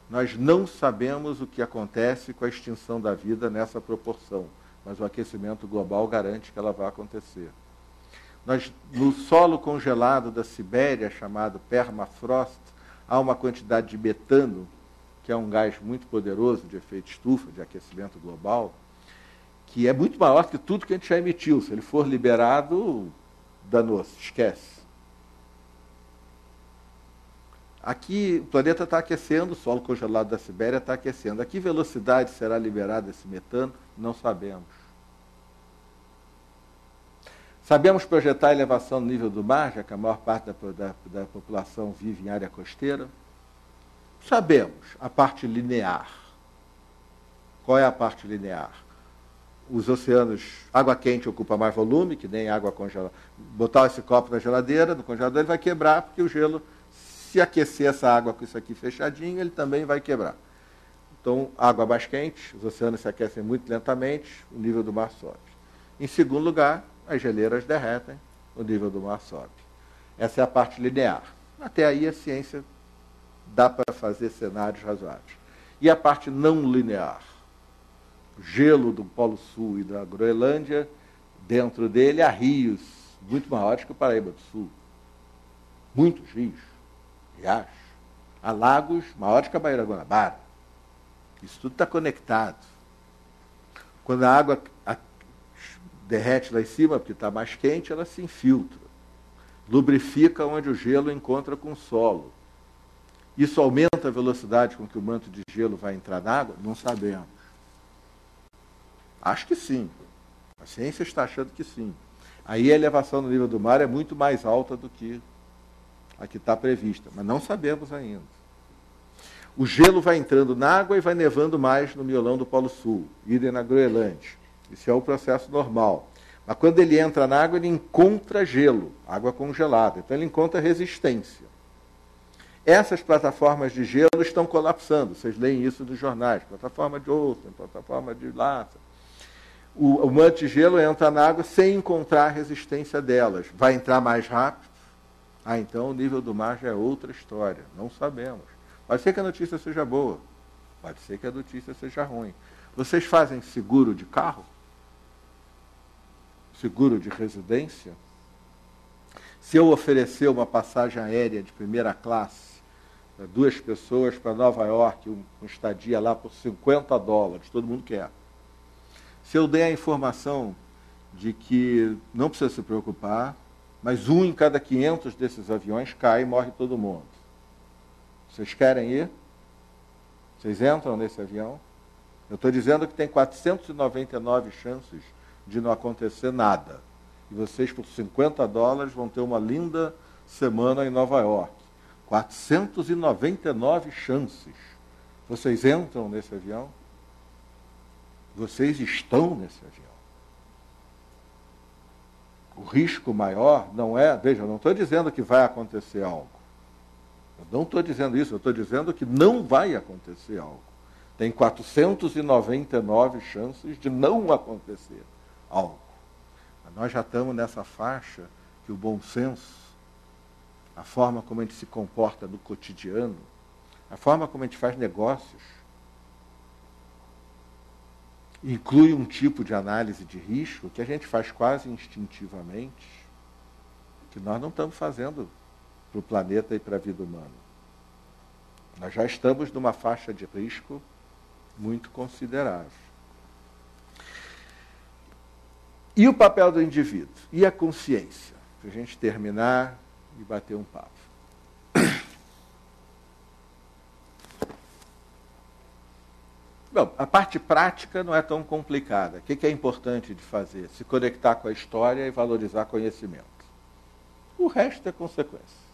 Nós não sabemos o que acontece com a extinção da vida nessa proporção, mas o aquecimento global garante que ela vai acontecer. No solo congelado da Sibéria, chamado permafrost, há uma quantidade de metano, que é um gás muito poderoso de efeito estufa, de aquecimento global, que é muito maior que tudo que a gente já emitiu. Se ele for liberado, danou-se, esquece. Aqui o planeta está aquecendo, o solo congelado da Sibéria está aquecendo. A que velocidade será liberado esse metano? Não sabemos. Sabemos projetar a elevação do nível do mar, já que a maior parte da população vive em área costeira? Sabemos a parte linear. Qual é a parte linear? Os oceanos, água quente ocupa mais volume, que nem água congelada. Botar esse copo na geladeira, no congelador, ele vai quebrar, porque o gelo, se aquecer essa água com isso aqui fechadinho, ele também vai quebrar. Então, água mais quente, os oceanos se aquecem muito lentamente, o nível do mar sobe. Em segundo lugar, as geleiras derretem, o nível do mar sobe. Essa é a parte linear. Até aí a ciência dá para fazer cenários razoáveis. E a parte não linear? O gelo do Polo Sul e da Groenlândia, dentro dele há rios muito maiores que o Paraíba do Sul. Muitos rios, riachos. Há lagos maiores que a Baía da Guanabara. Isso tudo está conectado. Quando a água derrete lá em cima, porque está mais quente, ela se infiltra. Lubrifica onde o gelo encontra com o solo. Isso aumenta a velocidade com que o manto de gelo vai entrar na água? Não sabemos. Acho que sim. A ciência está achando que sim. Aí a elevação do nível do mar é muito mais alta do que a que está prevista, mas não sabemos ainda. O gelo vai entrando na água e vai nevando mais no miolão do Polo Sul, idem na Groenlândia. Isso é o processo normal. Mas quando ele entra na água, ele encontra gelo, água congelada. Então ele encontra resistência. Essas plataformas de gelo estão colapsando. Vocês leem isso nos jornais. Plataforma de Olsen, plataforma de Lhasa. O manto de gelo entra na água sem encontrar a resistência delas. Vai entrar mais rápido? Então o nível do mar já é outra história. Não sabemos. Pode ser que a notícia seja boa. Pode ser que a notícia seja ruim. Vocês fazem seguro de carro? Seguro de residência? Se eu oferecer uma passagem aérea de primeira classe para 2 pessoas para Nova York, uma estadia lá por $50, todo mundo quer. Se eu der a informação de que não precisa se preocupar, mas 1 em cada 500 desses aviões cai e morre todo mundo. Vocês querem ir? Vocês entram nesse avião? Eu estou dizendo que tem 499 chances de não acontecer nada. E vocês, por $50, vão ter uma linda semana em Nova York. 499 chances. Vocês entram nesse avião? Vocês estão nesse avião. O risco maior não é... Veja, eu não estou dizendo que vai acontecer algo. Eu não estou dizendo isso, eu estou dizendo que não vai acontecer algo. Tem 499 chances de não acontecer algo. Nós já estamos nessa faixa que o bom senso, a forma como a gente se comporta no cotidiano, a forma como a gente faz negócios, inclui um tipo de análise de risco que a gente faz quase instintivamente, que nós não estamos fazendo para o planeta e para a vida humana. Nós já estamos numa faixa de risco muito considerável. E o papel do indivíduo? E a consciência? Para a gente terminar e bater um papo. Bom, a parte prática não é tão complicada. O que é importante de fazer? Se conectar com a história e valorizar conhecimento. O resto é consequência.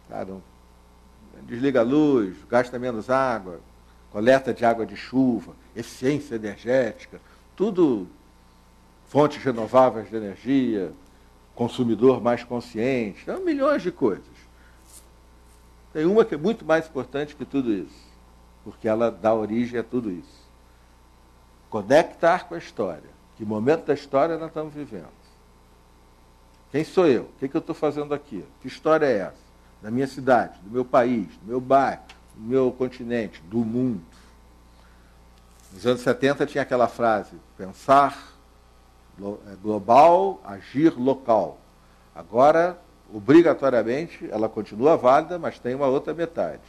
Claro, desliga a luz, gasta menos água, coleta de água de chuva, eficiência energética, tudo fontes renováveis de energia, consumidor mais consciente, então, milhões de coisas. Tem uma que é muito mais importante que tudo isso, porque ela dá origem a tudo isso. Conectar com a história. Que momento da história nós estamos vivendo? Quem sou eu? O que eu estou fazendo aqui? Que história é essa? Da minha cidade, do meu país, do meu bairro, do meu continente, do mundo. Nos anos 70 tinha aquela frase, pensar global, agir local. Agora, obrigatoriamente, ela continua válida, mas tem uma outra metade.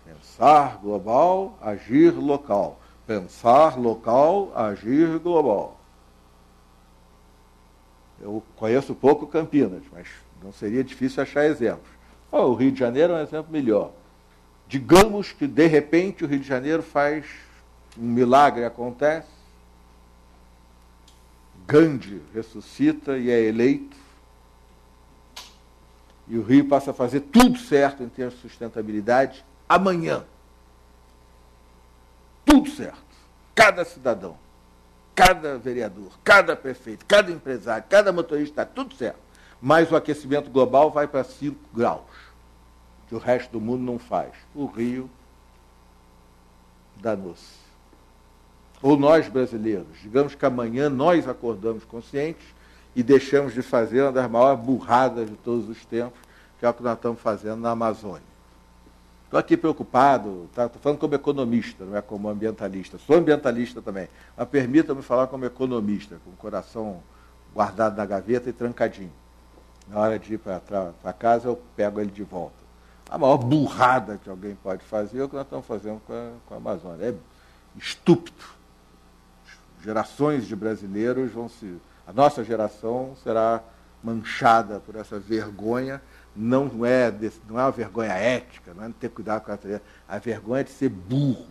Pensar global, agir local. Pensar local, agir global. Eu conheço pouco Campinas, mas não seria difícil achar exemplos. O Rio de Janeiro é um exemplo melhor. Digamos que, de repente, o Rio de Janeiro faz um milagre, acontece. Gandhi ressuscita e é eleito. E o Rio passa a fazer tudo certo em termos de sustentabilidade amanhã. Tudo certo. Cada cidadão, cada vereador, cada prefeito, cada empresário, cada motorista, está tudo certo. Mas o aquecimento global vai para 5 graus, que o resto do mundo não faz. O Rio danou-se. Ou nós, brasileiros, digamos que amanhã nós acordamos conscientes e deixamos de fazer uma das maiores burradas de todos os tempos, que é o que nós estamos fazendo na Amazônia. Estou aqui preocupado, estou falando como economista, não é como ambientalista. Sou ambientalista também, mas permita-me falar como economista, com o coração guardado na gaveta e trancadinho. Na hora de ir para casa, eu pego ele de volta. A maior burrada que alguém pode fazer é o que nós estamos fazendo com a Amazônia. É estúpido. Gerações de brasileiros vão se... A nossa geração será manchada por essa vergonha. Não é uma vergonha ética, não é de ter cuidado com a natureza. A vergonha é de ser burro,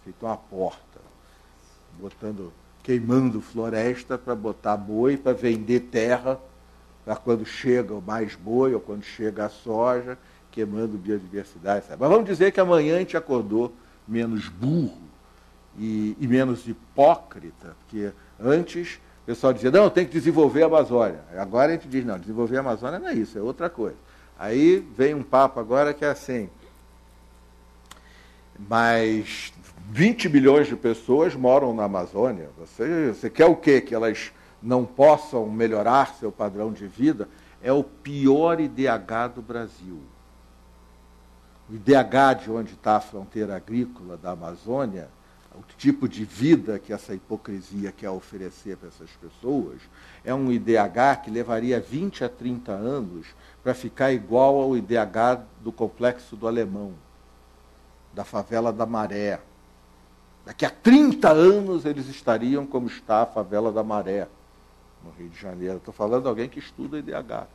feito uma porta, queimando floresta para botar boi, para vender terra, para quando chega o mais boi, ou quando chega a soja, queimando biodiversidade. Sabe? Mas vamos dizer que amanhã a gente acordou menos burro e menos hipócrita, porque antes o pessoal dizia, não, tem que desenvolver a Amazônia. Agora a gente diz, não, desenvolver a Amazônia não é isso, é outra coisa. Aí vem um papo agora que é assim, mas 20 milhões de pessoas moram na Amazônia. Você quer o quê? Que elas não possam melhorar seu padrão de vida? É o pior IDH do Brasil. O IDH de onde está a fronteira agrícola da Amazônia, o tipo de vida que essa hipocrisia quer oferecer para essas pessoas, é um IDH que levaria 20 a 30 anos para ficar igual ao IDH do Complexo do Alemão, da favela da Maré. Daqui a 30 anos eles estariam como está a favela da Maré, no Rio de Janeiro. Estou falando de alguém que estuda IDH. Tá?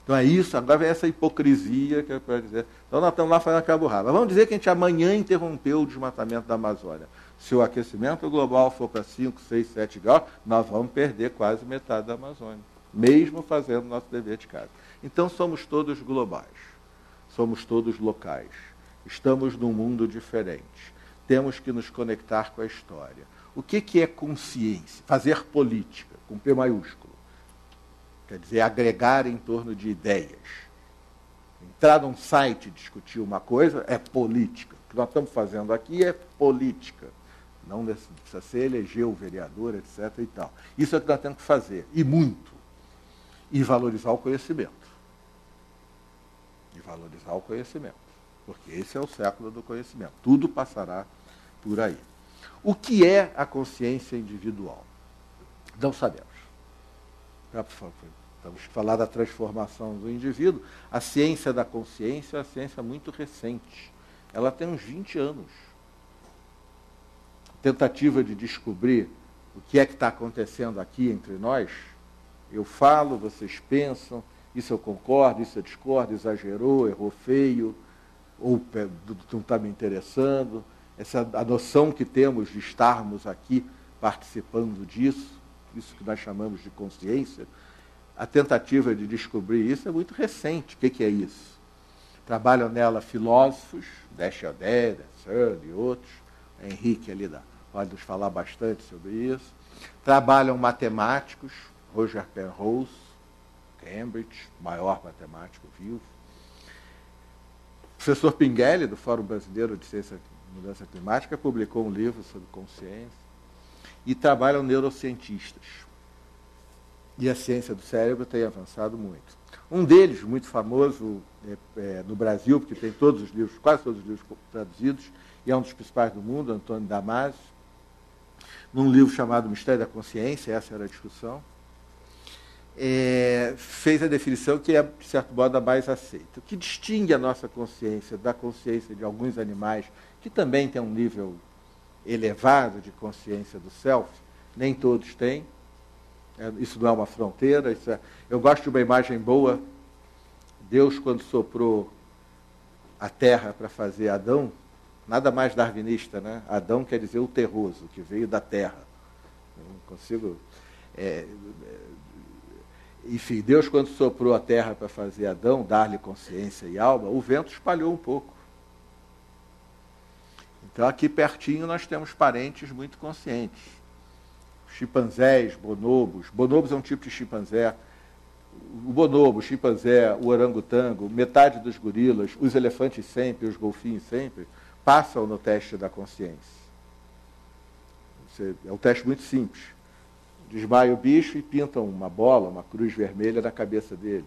Então é isso, agora vem essa hipocrisia que é para dizer. Então nós estamos lá fazendo aquela burrada. Vamos dizer que a gente amanhã interrompeu o desmatamento da Amazônia. Se o aquecimento global for para 5, 6, 7 graus, nós vamos perder quase metade da Amazônia, mesmo fazendo nosso dever de casa. Então somos todos globais, somos todos locais, estamos num mundo diferente, temos que nos conectar com a história. O que é consciência? Fazer política, com P maiúsculo. Quer dizer, agregar em torno de ideias. Entrar num site e discutir uma coisa é política. O que nós estamos fazendo aqui é política. Não precisa ser eleger o vereador, etc. e tal. Isso é o que nós temos que fazer, e muito. E valorizar o conhecimento. E valorizar o conhecimento. Porque esse é o século do conhecimento. Tudo passará por aí. O que é a consciência individual? Não sabemos. Vamos falar da transformação do indivíduo. A ciência da consciência é uma ciência muito recente. Ela tem uns 20 anos. Tentativa de descobrir o que é que está acontecendo aqui entre nós. Eu falo, vocês pensam, isso eu concordo, isso eu discordo, exagerou, errou feio, ou não está me interessando. A noção que temos de estarmos aqui participando disso, isso que nós chamamos de consciência, a tentativa de descobrir isso é muito recente. O que é isso? Trabalham nela filósofos, Deschaudel, Searle e outros, Henrique ali pode nos falar bastante sobre isso. Trabalham matemáticos, Roger Penrose, Cambridge, maior matemático vivo. O professor Pinguelli, do Fórum Brasileiro de Ciência e Mudança Climática, publicou um livro sobre consciência. E trabalham neurocientistas. E a ciência do cérebro tem avançado muito. Um deles, muito famoso no Brasil, porque tem todos os livros, quase todos os livros traduzidos, e é um dos principais do mundo, Antônio Damasio, num livro chamado Mistério da Consciência, essa era a discussão, fez a definição que é, de certo modo, a mais aceita. O que distingue a nossa consciência da consciência de alguns animais, que também tem um nível elevado de consciência do self, nem todos têm, isso não é uma fronteira, eu gosto de uma imagem boa, Deus quando soprou a terra para fazer Adão, nada mais darwinista, né? Adão quer dizer o terroso, que veio da terra. Eu não consigo... Enfim, Deus quando soprou a terra para fazer Adão, dar-lhe consciência e alma, o vento espalhou um pouco. Então, aqui pertinho, nós temos parentes muito conscientes. Chimpanzés, bonobos. Bonobos é um tipo de chimpanzé. O bonobo, o chimpanzé, o orangotango, metade dos gorilas, os elefantes sempre, os golfinhos sempre, passam no teste da consciência. É um teste muito simples. Desmaia o bicho e pintam uma bola, uma cruz vermelha na cabeça dele.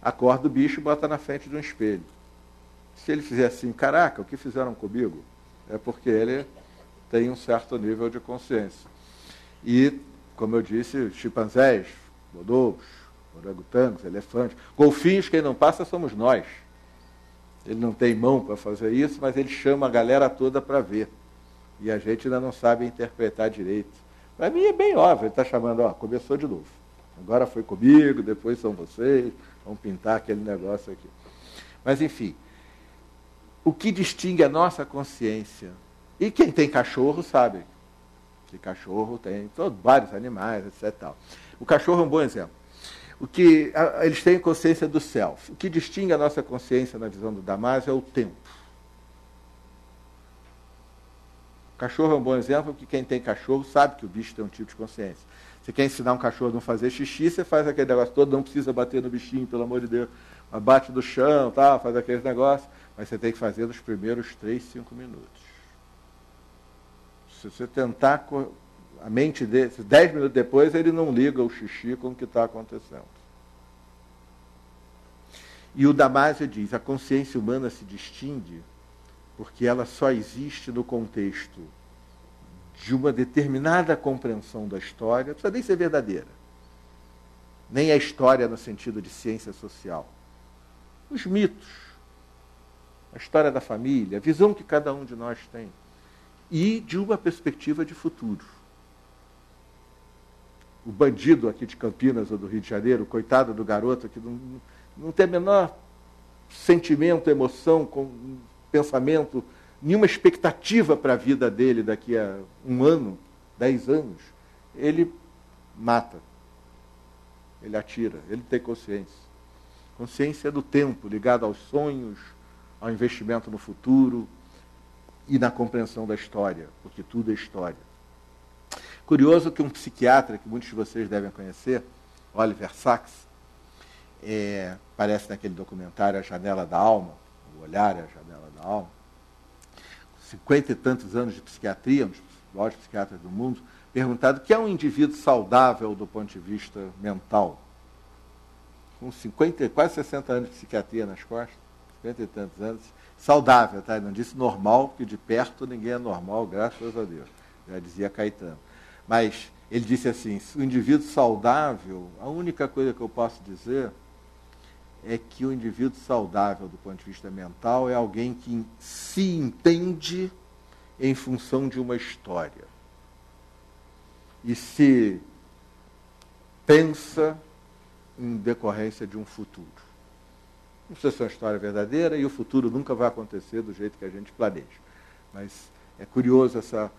Acorda o bicho e bota na frente de um espelho. Se ele fizer assim, caraca, o que fizeram comigo? É porque ele tem um certo nível de consciência. E, como eu disse, chimpanzés, bonobos, orangotangos, elefantes, golfinhos, quem não passa somos nós. Ele não tem mão para fazer isso, mas ele chama a galera toda para ver. E a gente ainda não sabe interpretar direito. Para mim é bem óbvio, ele está chamando, começou de novo. Agora foi comigo, depois são vocês, vão pintar aquele negócio aqui. Mas, enfim, o que distingue a nossa consciência, e quem tem cachorro sabe, que cachorro tem vários animais, etc. Tal. O cachorro é um bom exemplo. Eles têm consciência do self. O que distingue a nossa consciência na visão do Damasio é o tempo. O cachorro é um bom exemplo, porque quem tem cachorro sabe que o bicho tem um tipo de consciência. Você quer ensinar um cachorro a não fazer xixi, você faz aquele negócio todo, não precisa bater no bichinho, pelo amor de Deus. Mas bate no chão, tá, faz aquele negócio, mas você tem que fazer nos primeiros 3, 5 minutos. Se você tentar, a mente dele, 10 minutos depois, ele não liga o xixi com o que está acontecendo. E o Damasio diz, a consciência humana se distingue porque ela só existe no contexto de uma determinada compreensão da história, não precisa nem ser verdadeira, nem a história no sentido de ciência social. Os mitos, a história da família, a visão que cada um de nós tem, e de uma perspectiva de futuro. O bandido aqui de Campinas ou do Rio de Janeiro, o coitado do garoto que não tem a menor sentimento, emoção, pensamento, nenhuma expectativa para a vida dele daqui a 1 ano, 10 anos, ele mata, ele atira, ele tem consciência. Consciência do tempo, ligada aos sonhos, ao investimento no futuro e na compreensão da história, porque tudo é história. Curioso que um psiquiatra, que muitos de vocês devem conhecer, Oliver Sacks, aparece naquele documentário A Janela da Alma, O Olhar é a Janela da Alma, 50 e tantos anos de psiquiatria, um dos maiores psiquiatras do mundo, perguntado o que é um indivíduo saudável do ponto de vista mental. Com 50, quase 60 anos de psiquiatria nas costas, 50 e tantos anos, saudável, tá? Ele não disse normal, porque de perto ninguém é normal, graças a Deus, já dizia Caetano. Mas ele disse assim, o indivíduo saudável, a única coisa que eu posso dizer é que o indivíduo saudável do ponto de vista mental é alguém que se entende em função de uma história. E se pensa em decorrência de um futuro. Não precisa ser uma história verdadeira e o futuro nunca vai acontecer do jeito que a gente planeja. Mas é curioso essa...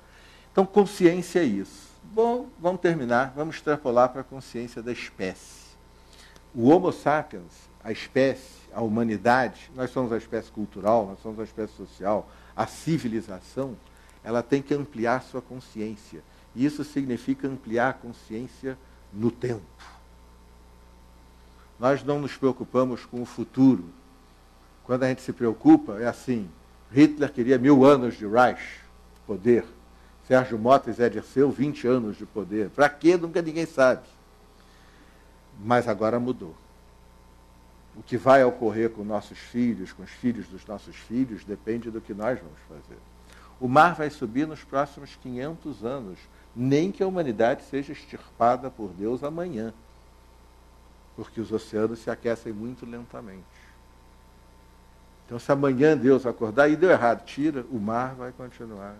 Então, consciência é isso. Bom, vamos terminar, vamos extrapolar para a consciência da espécie. O Homo sapiens, a espécie, a humanidade, nós somos a espécie cultural, nós somos a espécie social, a civilização, ela tem que ampliar sua consciência. E isso significa ampliar a consciência no tempo. Nós não nos preocupamos com o futuro. Quando a gente se preocupa, é assim, Hitler queria 1000 anos de Reich, poder. Sérgio Mota e Zé Dirceu, 20 anos de poder. Para quê? Nunca ninguém sabe. Mas agora mudou. O que vai ocorrer com nossos filhos, com os filhos dos nossos filhos, depende do que nós vamos fazer. O mar vai subir nos próximos 500 anos, nem que a humanidade seja extirpada por Deus amanhã, porque os oceanos se aquecem muito lentamente. Então, se amanhã Deus acordar e deu errado, tira, o mar vai continuar.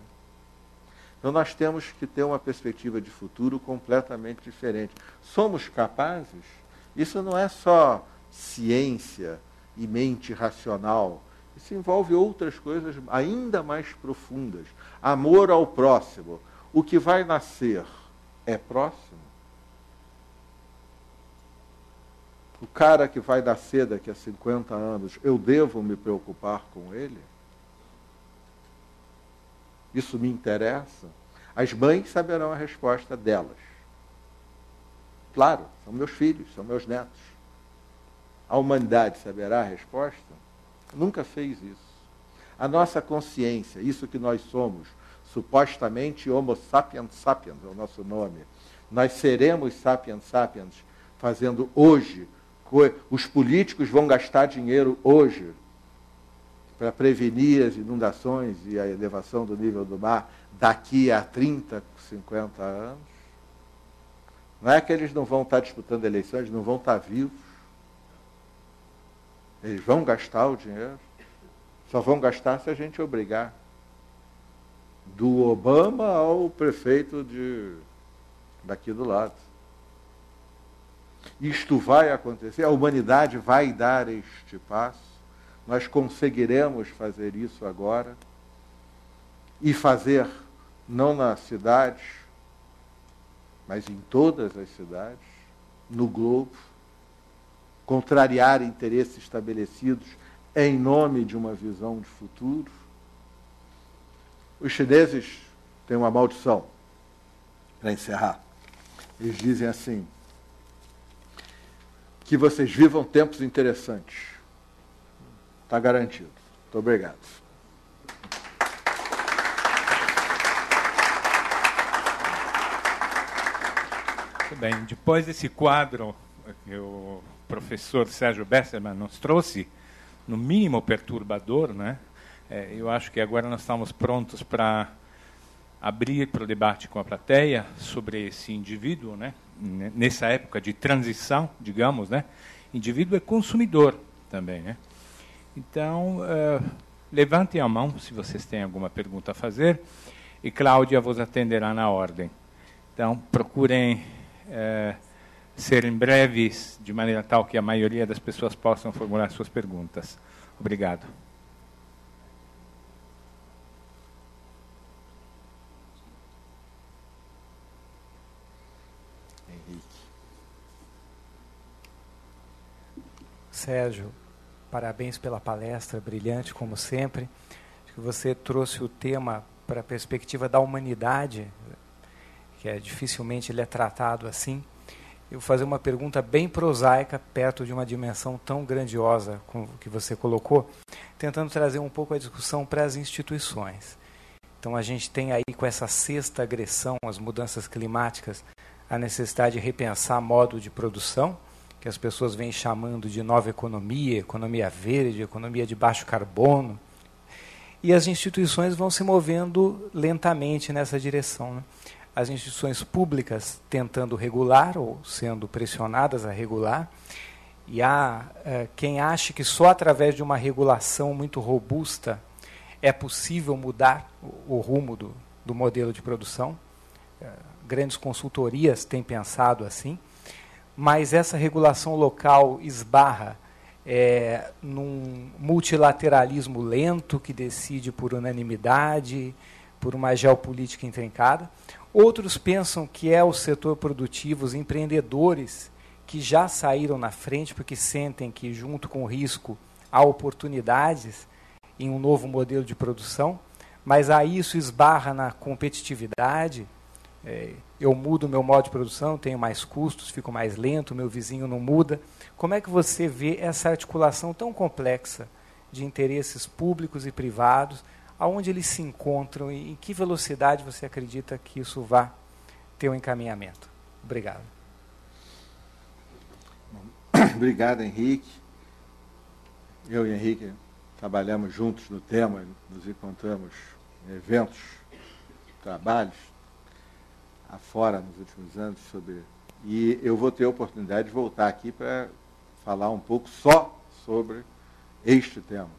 Então, nós temos que ter uma perspectiva de futuro completamente diferente. Somos capazes? Isso não é só ciência e mente racional. Isso envolve outras coisas ainda mais profundas. Amor ao próximo. O que vai nascer é próximo? O cara que vai nascer daqui a 50 anos, eu devo me preocupar com ele? Isso me interessa? As mães saberão a resposta delas. Claro, são meus filhos, são meus netos. A humanidade saberá a resposta? Nunca fez isso. A nossa consciência, isso que nós somos, supostamente Homo sapiens sapiens é o nosso nome. Nós seremos sapiens sapiens fazendo hoje. Os políticos vão gastar dinheiro hoje para prevenir as inundações e a elevação do nível do mar daqui a 30, 50 anos. Não é que eles não vão estar disputando eleições, não vão estar vivos. Eles vão gastar o dinheiro. Só vão gastar se a gente obrigar. Do Obama ao prefeito daqui do lado. Isto vai acontecer, a humanidade vai dar este passo. Nós conseguiremos fazer isso agora e fazer não nas cidades, mas em todas as cidades, no globo, contrariar interesses estabelecidos em nome de uma visão de futuro. Os chineses têm uma maldição, para encerrar. Eles dizem assim, que vocês vivam tempos interessantes. Está garantido. Muito obrigado. Muito bem. Depois desse quadro que o professor Sérgio Bessermann nos trouxe, no mínimo perturbador, né? Eu acho que agora nós estamos prontos para abrir para o debate com a plateia sobre esse indivíduo, né? Nessa época de transição, digamos, né? Indivíduo é consumidor também, né? Então, levantem a mão se vocês têm alguma pergunta a fazer e Cláudia vos atenderá na ordem. Então, procurem serem breves, de maneira tal que a maioria das pessoas possam formular suas perguntas. Obrigado. Sérgio, parabéns pela palestra, brilhante como sempre. Acho que você trouxe o tema para a perspectiva da humanidade, que dificilmente ele é tratado assim. Eu vou fazer uma pergunta bem prosaica, perto de uma dimensão tão grandiosa como que você colocou, tentando trazer um pouco a discussão para as instituições. Então a gente tem aí com essa sexta agressão, as mudanças climáticas, a necessidade de repensar modo de produção, que as pessoas vêm chamando de nova economia, economia verde, economia de baixo carbono. E as instituições vão se movendo lentamente nessa direção, né? As instituições públicas tentando regular ou sendo pressionadas a regular, e há quem ache que só através de uma regulação muito robusta é possível mudar o rumo do modelo de produção. Grandes consultorias têm pensado assim, mas essa regulação local esbarra num multilateralismo lento que decide por unanimidade, por uma geopolítica intrincada. Outros pensam que é o setor produtivo, os empreendedores que já saíram na frente porque sentem que, junto com o risco, há oportunidades em um novo modelo de produção, mas aí isso esbarra na competitividade. Eu mudo o meu modo de produção, tenho mais custos, fico mais lento, meu vizinho não muda. Como é que você vê essa articulação tão complexa de interesses públicos e privados, aonde eles se encontram e em que velocidade você acredita que isso vá ter um encaminhamento? Obrigado. Obrigado, Henrique. Eu e Henrique trabalhamos juntos no tema, nos encontramos em eventos, trabalhos, afora nos últimos anos, e eu vou ter a oportunidade de voltar aqui para falar um pouco só sobre este tema.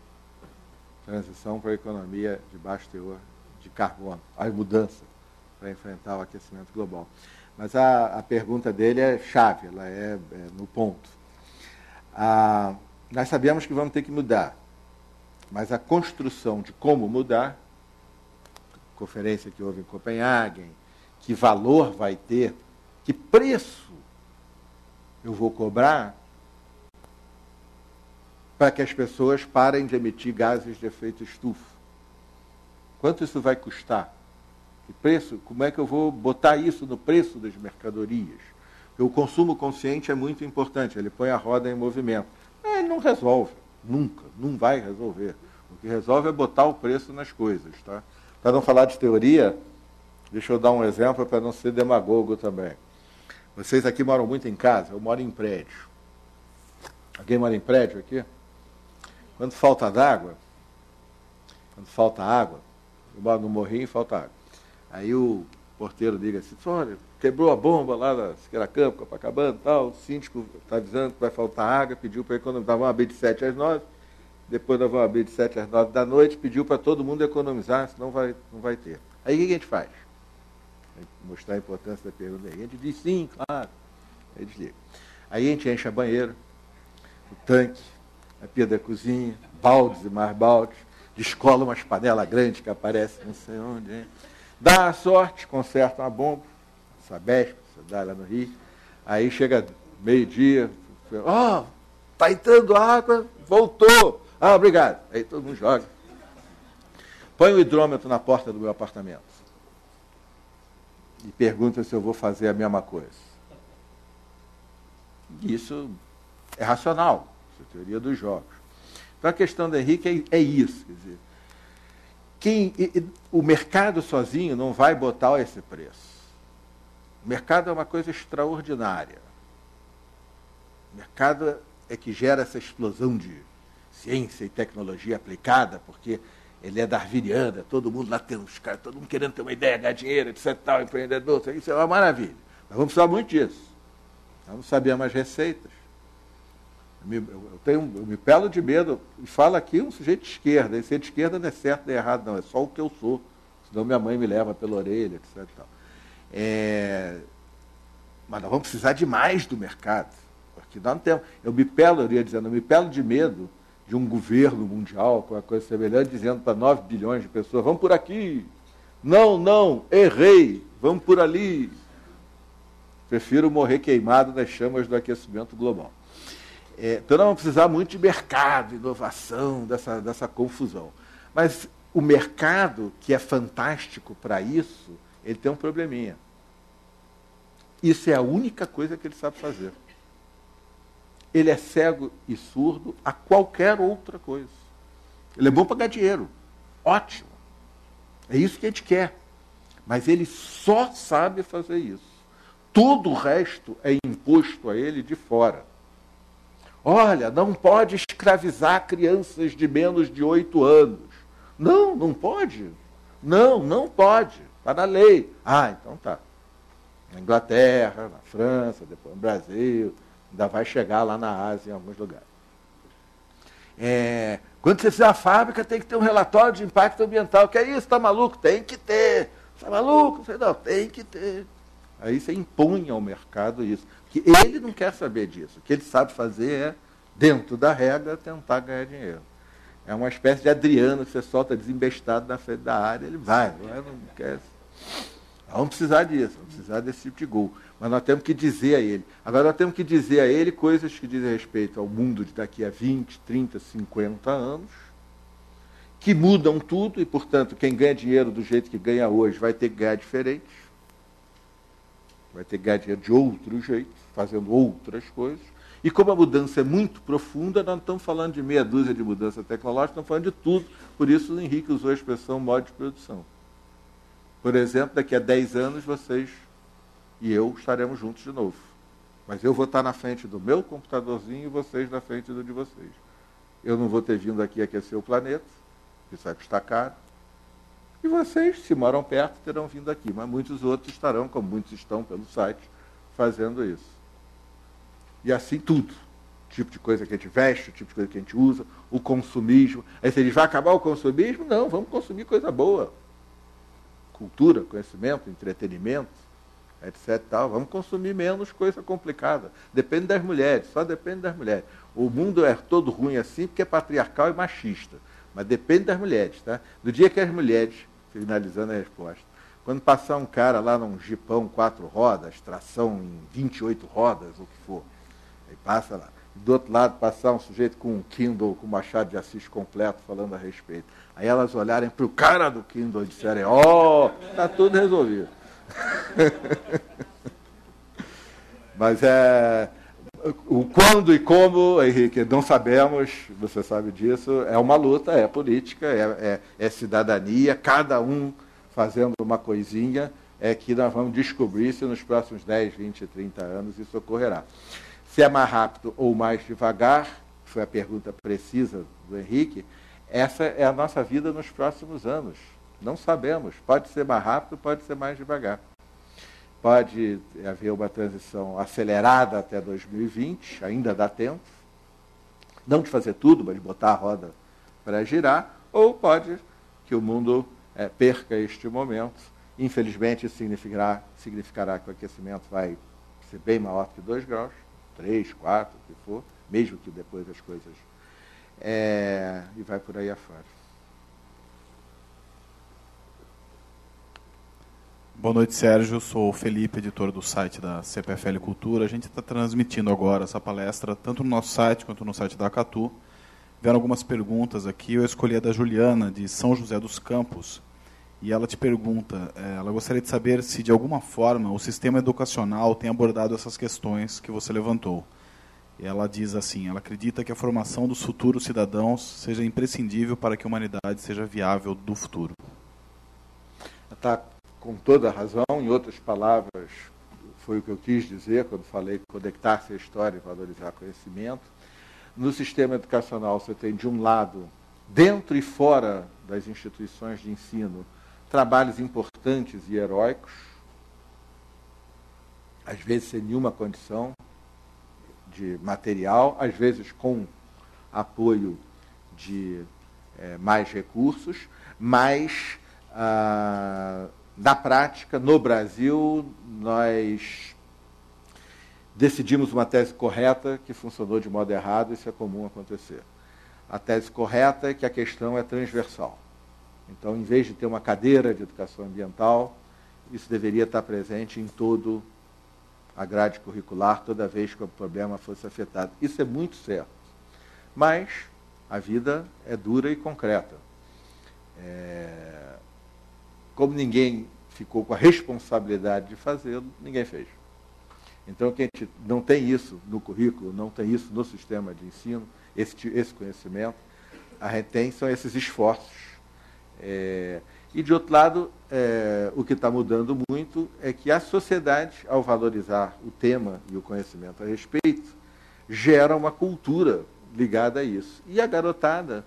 Transição para a economia de baixo teor de carbono, a mudança para enfrentar o aquecimento global. Mas a pergunta dele é chave, ela é no ponto. Nós sabemos que vamos ter que mudar, mas a construção de como mudar, conferência que houve em Copenhague, que valor vai ter, que preço eu vou cobrar para que as pessoas parem de emitir gases de efeito estufa. Quanto isso vai custar? Que preço? Como é que eu vou botar isso no preço das mercadorias? Porque o consumo consciente é muito importante, ele põe a roda em movimento. Mas ele não resolve, nunca, não vai resolver. O que resolve é botar o preço nas coisas. Tá? Para não falar de teoria, deixa eu dar um exemplo para não ser demagogo também. Vocês aqui moram muito em casa, eu moro em prédio. Alguém mora em prédio aqui? Quando falta água, eu moro no morrinho e falta água. Aí o porteiro liga assim, olha, quebrou a bomba lá da Siqueira Campos, Copacabana e tal, o síndico está avisando que vai faltar água, pediu para economizar, vão abrir de 7 às 9, depois nós vamos abrir de 7 às 9 da noite, pediu para todo mundo economizar, senão não vai ter. Aí o que a gente faz? Mostrar a importância da pergunta aí. A gente diz sim, claro. Aí desliga. Aí a gente enche a banheira, o tanque, a pia da cozinha, baldes e mais baldes, descola umas panelas grandes que aparecem não sei onde. Hein? Dá a sorte, conserta uma bomba, Sabesp, você dá lá no Rio. Aí chega meio-dia, está entrando água, voltou. Obrigado. Aí todo mundo joga. Põe o hidrômetro na porta do meu apartamento e pergunta se eu vou fazer a mesma coisa. Isso é racional, essa é a teoria dos jogos. Então a questão do Henrique é isso, quer dizer, o mercado sozinho não vai botar esse preço. O mercado é uma coisa extraordinária. O mercado é que gera essa explosão de ciência e tecnologia aplicada, porque ele é darwiniano, todo mundo lá tem uns caras, todo mundo querendo ter uma ideia, ganhar dinheiro, etc, tal, empreendedor, isso é uma maravilha. Mas vamos precisar muito disso. Vamos saber mais receitas. Eu me pelo de medo, e falo aqui um sujeito de esquerda, e ser de esquerda não é certo nem errado, não, é só o que eu sou, senão minha mãe me leva pela orelha, etc. Tal. Mas nós vamos precisar de mais do mercado, porque nós não temos. Eu me pelo de medo de um governo mundial, com uma coisa semelhante, dizendo para 9 bilhões de pessoas, vamos por aqui, não, errei, vamos por ali. Prefiro morrer queimado nas chamas do aquecimento global. Então nós vamos precisar muito de mercado, inovação, dessa confusão. Mas o mercado, que é fantástico para isso, ele tem um probleminha. Isso é a única coisa que ele sabe fazer. Ele é cego e surdo a qualquer outra coisa. Ele é bom para ganhar dinheiro. Ótimo. É isso que a gente quer. Mas ele só sabe fazer isso. Todo o resto é imposto a ele de fora. Olha, não pode escravizar crianças de menos de 8 anos. Não pode. Não pode. Está na lei. Então tá. Na Inglaterra, na França, depois no Brasil, ainda vai chegar lá na Ásia em alguns lugares. Quando você fizer a fábrica, tem que ter um relatório de impacto ambiental. Que é isso? Está maluco? Tem que ter. Está maluco? Não, tem que ter. Aí você impõe ao mercado isso. Que ele não quer saber disso. O que ele sabe fazer é, dentro da regra, tentar ganhar dinheiro. É uma espécie de Adriano que você solta desembestado na frente da área, ele vai. Não quer. Vamos precisar disso, vamos precisar desse tipo de gol. Mas nós temos que dizer a ele. Agora nós temos que dizer a ele coisas que dizem respeito ao mundo de daqui a 20, 30, 50 anos, que mudam tudo, e, portanto, quem ganha dinheiro do jeito que ganha hoje vai ter que ganhar diferente. Vai ter que ganhar dinheiro de outro jeito, fazendo outras coisas. E como a mudança é muito profunda, nós não estamos falando de meia dúzia de mudança tecnológica, estamos falando de tudo. Por isso o Henrique usou a expressão modo de produção. Por exemplo, daqui a 10 anos, vocês e eu estaremos juntos de novo. Mas eu vou estar na frente do meu computadorzinho e vocês na frente do de vocês. Eu não vou ter vindo aqui aquecer o planeta, isso vai custar caro. E vocês, se moram perto, terão vindo aqui. Mas muitos outros estarão, como muitos estão pelo site, fazendo isso. E assim tudo. O tipo de coisa que a gente veste, o tipo de coisa que a gente usa, o consumismo. Aí você diz, vai acabar o consumismo? Não, vamos consumir coisa boa. Cultura, conhecimento, entretenimento, etc. Tal. Vamos consumir menos coisa complicada. Depende das mulheres, só depende das mulheres. O mundo é todo ruim assim porque é patriarcal e machista. Mas depende das mulheres, tá? Do dia que as mulheres, finalizando a resposta, quando passar um cara lá num jipão 4 rodas, tração em 28 rodas, o que for, aí passa lá. Do outro lado, passar um sujeito com um Kindle, com Machado de Assis completo, falando a respeito. Aí elas olharem para o cara do Kindle e disserem, está tudo resolvido. Mas o quando e como, Henrique, não sabemos, você sabe disso, é uma luta, é política, é cidadania, cada um fazendo uma coisinha, é que nós vamos descobrir se nos próximos 10, 20, 30 anos isso ocorrerá. Se é mais rápido ou mais devagar, foi a pergunta precisa do Henrique, essa é a nossa vida nos próximos anos. Não sabemos. Pode ser mais rápido, pode ser mais devagar. Pode haver uma transição acelerada até 2020, ainda dá tempo. Não de fazer tudo, mas de botar a roda para girar. Ou pode que o mundo perca este momento. Infelizmente, isso significará que o aquecimento vai ser bem maior que 2 graus. 3, 4, o que for, mesmo que depois as coisas... e vai por aí afora. Boa noite, Sérgio. Sou o Felipe, editor do site da CPFL Cultura. A gente está transmitindo agora essa palestra, tanto no nosso site quanto no site da Acatu. Vieram algumas perguntas aqui. Eu escolhi a da Juliana, de São José dos Campos. E ela te pergunta, ela gostaria de saber se, de alguma forma, o sistema educacional tem abordado essas questões que você levantou. E ela diz assim, ela acredita que a formação dos futuros cidadãos seja imprescindível para que a humanidade seja viável do futuro. Está com toda a razão, em outras palavras, foi o que eu quis dizer quando falei conectar-se à história e valorizar conhecimento. No sistema educacional você tem, de um lado, dentro e fora das instituições de ensino trabalhos importantes e heróicos, às vezes sem nenhuma condição de material, às vezes com apoio de mais recursos, mas, na prática, no Brasil, nós decidimos uma tese correta que funcionou de modo errado, isso é comum acontecer. A tese correta é que a questão é transversal. Então, em vez de ter uma cadeira de educação ambiental, isso deveria estar presente em todo a grade curricular, toda vez que o problema fosse afetado. Isso é muito certo. Mas a vida é dura e concreta. Como ninguém ficou com a responsabilidade de fazê-lo, ninguém fez. Então, que a gente não tem isso no currículo, não tem isso no sistema de ensino, esse conhecimento, a gente tem são esses esforços. E, de outro lado, o que está mudando muito é que a sociedade, ao valorizar o tema e o conhecimento a respeito, gera uma cultura ligada a isso. E a garotada,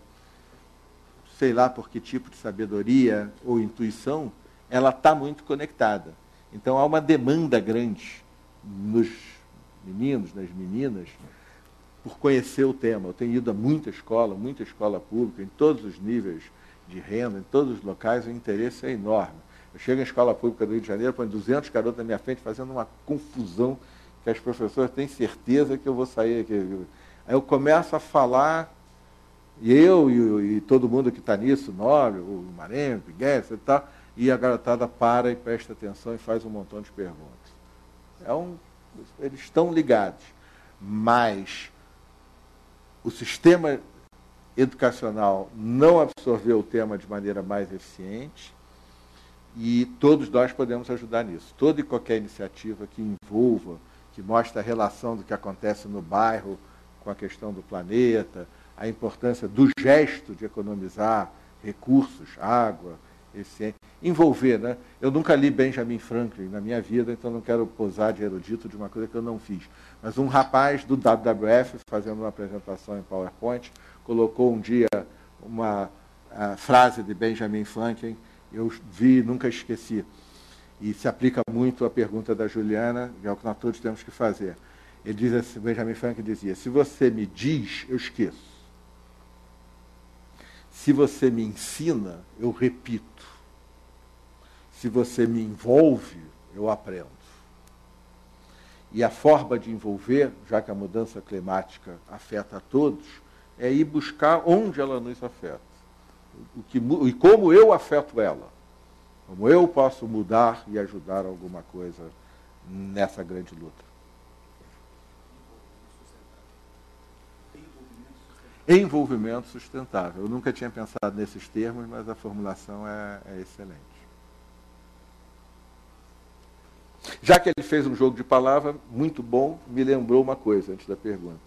sei lá por que tipo de sabedoria ou intuição, ela está muito conectada. Então, há uma demanda grande nos meninos, nas meninas, por conhecer o tema. Eu tenho ido a muita escola pública, em todos os níveis de renda, em todos os locais, o interesse é enorme. Eu chego em escola pública do Rio de Janeiro, põe 200 garotos na minha frente fazendo uma confusão que as professoras têm certeza que eu vou sair aqui. Aí eu começo a falar, e todo mundo que está nisso, Nóbrega, o Marenco, o Guedes e tal, e a garotada para e presta atenção e faz um montão de perguntas. Eles estão ligados, mas o sistema educacional não absorveu o tema de maneira mais eficiente e todos nós podemos ajudar nisso. Toda e qualquer iniciativa que envolva, que mostre a relação do que acontece no bairro com a questão do planeta, a importância do gesto de economizar recursos, água, envolver, né? Eu nunca li Benjamin Franklin na minha vida, então não quero posar de erudito de uma coisa que eu não fiz. Mas um rapaz do WWF, fazendo uma apresentação em PowerPoint, colocou um dia uma frase de Benjamin Franklin, eu vi e nunca esqueci. E se aplica muito à pergunta da Juliana, que é o que nós todos temos que fazer. Ele diz assim, Benjamin Franklin dizia, se você me diz, eu esqueço. Se você me ensina, eu repito. Se você me envolve, eu aprendo. E a forma de envolver, já que a mudança climática afeta a todos, é ir buscar onde ela nos afeta. E como eu afeto ela. Como eu posso mudar e ajudar alguma coisa nessa grande luta. Envolvimento sustentável. Eu nunca tinha pensado nesses termos, mas a formulação é excelente. Já que ele fez um jogo de palavras muito bom, me lembrou uma coisa antes da pergunta.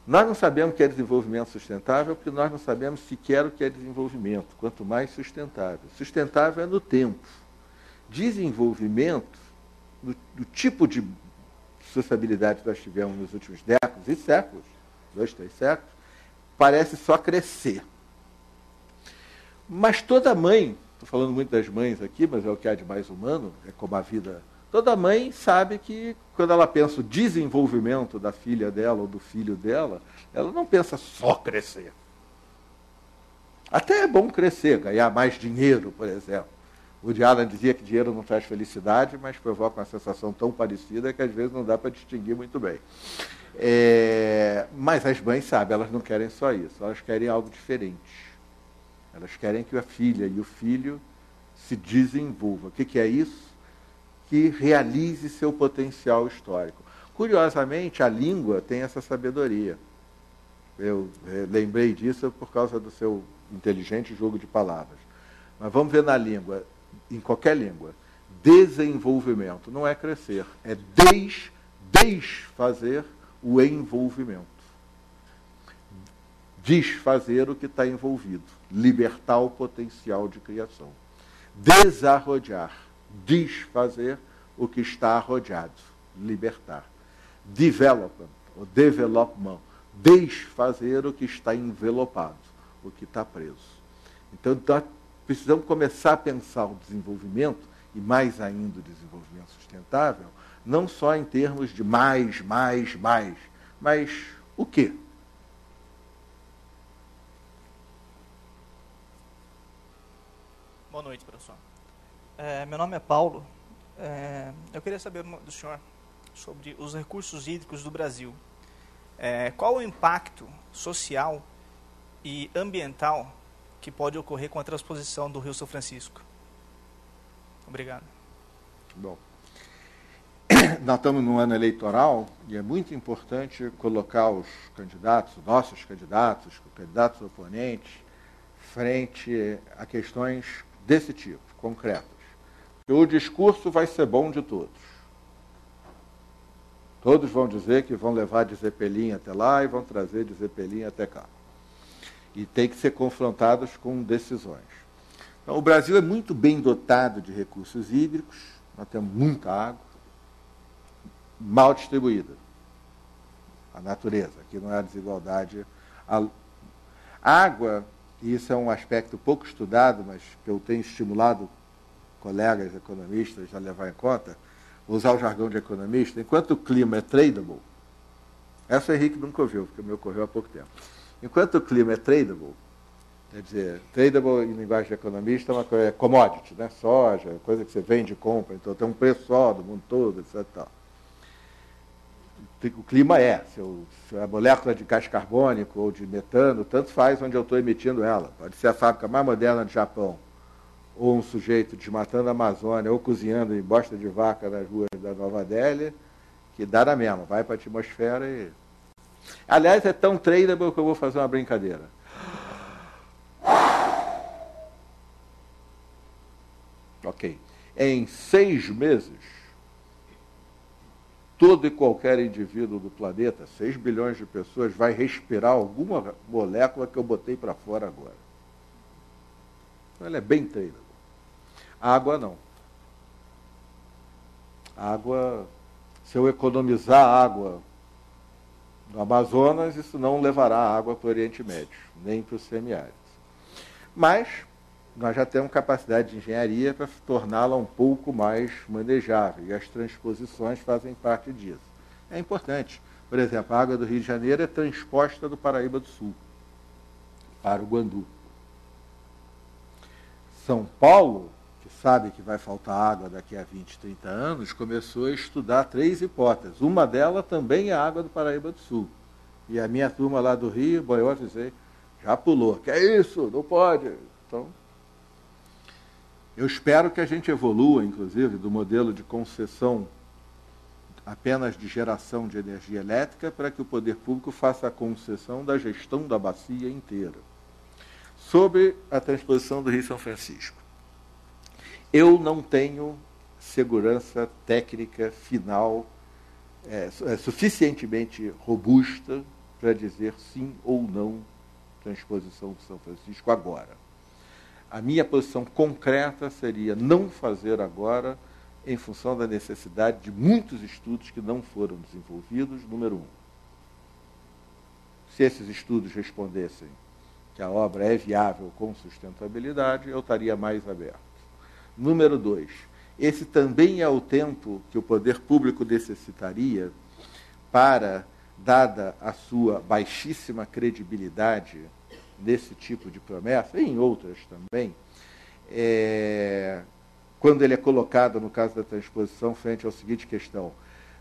Nós não sabemos o que é desenvolvimento sustentável, porque nós não sabemos sequer o que é desenvolvimento, quanto mais sustentável. Sustentável é no tempo. Desenvolvimento, do tipo de sociabilidade que nós tivemos nos últimos décadas e séculos, 2, 3 séculos, parece só crescer. Mas toda mãe, estou falando muito das mães aqui, mas é o que há de mais humano, é como a vida. Toda mãe sabe que, quando ela pensa o desenvolvimento da filha dela ou do filho dela, ela não pensa só crescer. Até é bom crescer, ganhar mais dinheiro, por exemplo. O Woody Allen dizia que dinheiro não traz felicidade, mas provoca uma sensação tão parecida que às vezes não dá para distinguir muito bem. Mas as mães sabem, elas não querem só isso, elas querem algo diferente. Elas querem que a filha e o filho se desenvolvam. O que é isso? Que realize seu potencial histórico. Curiosamente, a língua tem essa sabedoria. Eu lembrei disso por causa do seu inteligente jogo de palavras. Mas vamos ver na língua, em qualquer língua. Desenvolvimento não é crescer, é desfazer o envolvimento. Desfazer o que está envolvido. Libertar o potencial de criação. Desarrodear. Desfazer o que está arrodeado. Libertar. Development, ou development. Desfazer o que está envelopado, o que está preso. Então, nós precisamos começar a pensar o desenvolvimento, e mais ainda o desenvolvimento sustentável, não só em termos de mais, mas o quê? Boa noite, professor. Meu nome é Paulo. Eu queria saber do senhor sobre os recursos hídricos do Brasil. Qual o impacto social e ambiental que pode ocorrer com a transposição do Rio São Francisco? Obrigado. Bom, nós estamos num ano eleitoral e é muito importante colocar os candidatos, nossos candidatos, os candidatos oponentes, frente a questões desse tipo, concretas. O discurso vai ser bom de todos. Todos vão dizer que vão levar de Zeppelin até lá e vão trazer de Zeppelin até cá. E tem que ser confrontados com decisões. Então, o Brasil é muito bem dotado de recursos hídricos, nós temos muita água, mal distribuída. A natureza, aqui não é a desigualdade. A água, e isso é um aspecto pouco estudado, mas que eu tenho estimulado colegas economistas a levar em conta, vou usar o jargão de economista, enquanto o clima é tradable, essa o Henrique nunca ouviu, porque me ocorreu há pouco tempo. Enquanto o clima é tradable, quer dizer, tradable em linguagem de economista é uma coisa, é commodity, né? Soja, coisa que você vende e compra, então tem um preço só do mundo todo, etc. O clima se a molécula de gás carbônico ou de metano, tanto faz onde eu estou emitindo ela. Pode ser a fábrica mais moderna do Japão, ou um sujeito desmatando a Amazônia, ou cozinhando em bosta de vaca nas ruas da Nova Delhi, que dá na mesma, vai para a atmosfera e... Aliás, é tão tradable que eu vou fazer uma brincadeira. Ok. Em 6 meses, todo e qualquer indivíduo do planeta, 6 bilhões de pessoas, vai respirar alguma molécula que eu botei para fora agora. Então, ela é bem tradable. A água, não. A água, se eu economizar água no Amazonas, isso não levará água para o Oriente Médio, nem para os semiáridos. Mas nós já temos capacidade de engenharia para torná-la um pouco mais manejável, e as transposições fazem parte disso. É importante. Por exemplo, a água do Rio de Janeiro é transposta do Paraíba do Sul para o Guandu. São Paulo, que sabe que vai faltar água daqui a 20, 30 anos, começou a estudar 3 hipóteses. Uma delas também é a água do Paraíba do Sul. E a minha turma lá do Rio, bom, eu avisei, já pulou. Que é isso? Não pode. Então, eu espero que a gente evolua, inclusive, do modelo de concessão apenas de geração de energia elétrica para que o poder público faça a concessão da gestão da bacia inteira. Sobre a transposição do Rio São Francisco. Eu não tenho segurança técnica final suficientemente robusta para dizer sim ou não transposição do São Francisco agora. A minha posição concreta seria não fazer agora, em função da necessidade de muitos estudos que não foram desenvolvidos, número 1. Se esses estudos respondessem que a obra é viável com sustentabilidade, eu estaria mais aberto. Número 2, esse também é o tempo que o poder público necessitaria para, dada a sua baixíssima credibilidade nesse tipo de promessa, e em outras também, quando ele é colocado, no caso da transposição, frente à seguinte questão.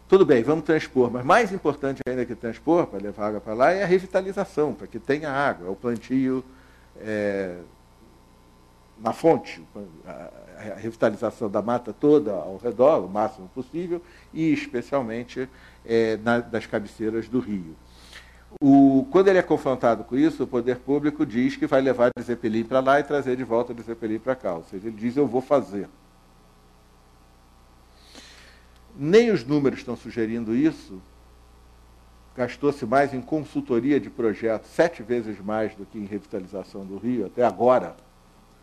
Tudo bem, vamos transpor, mas mais importante ainda que transpor, para levar água para lá, é a revitalização, para que tenha água, é o plantio na fonte, a revitalização da mata toda ao redor, o máximo possível, e especialmente das cabeceiras do rio. Quando ele é confrontado com isso, o poder público diz que vai levar de Zeppelin para lá e trazer de volta de Zeppelin para cá. Ou seja, ele diz, eu vou fazer. Nem os números estão sugerindo isso. Gastou-se mais em consultoria de projetos, 7 vezes mais do que em revitalização do Rio, até agora,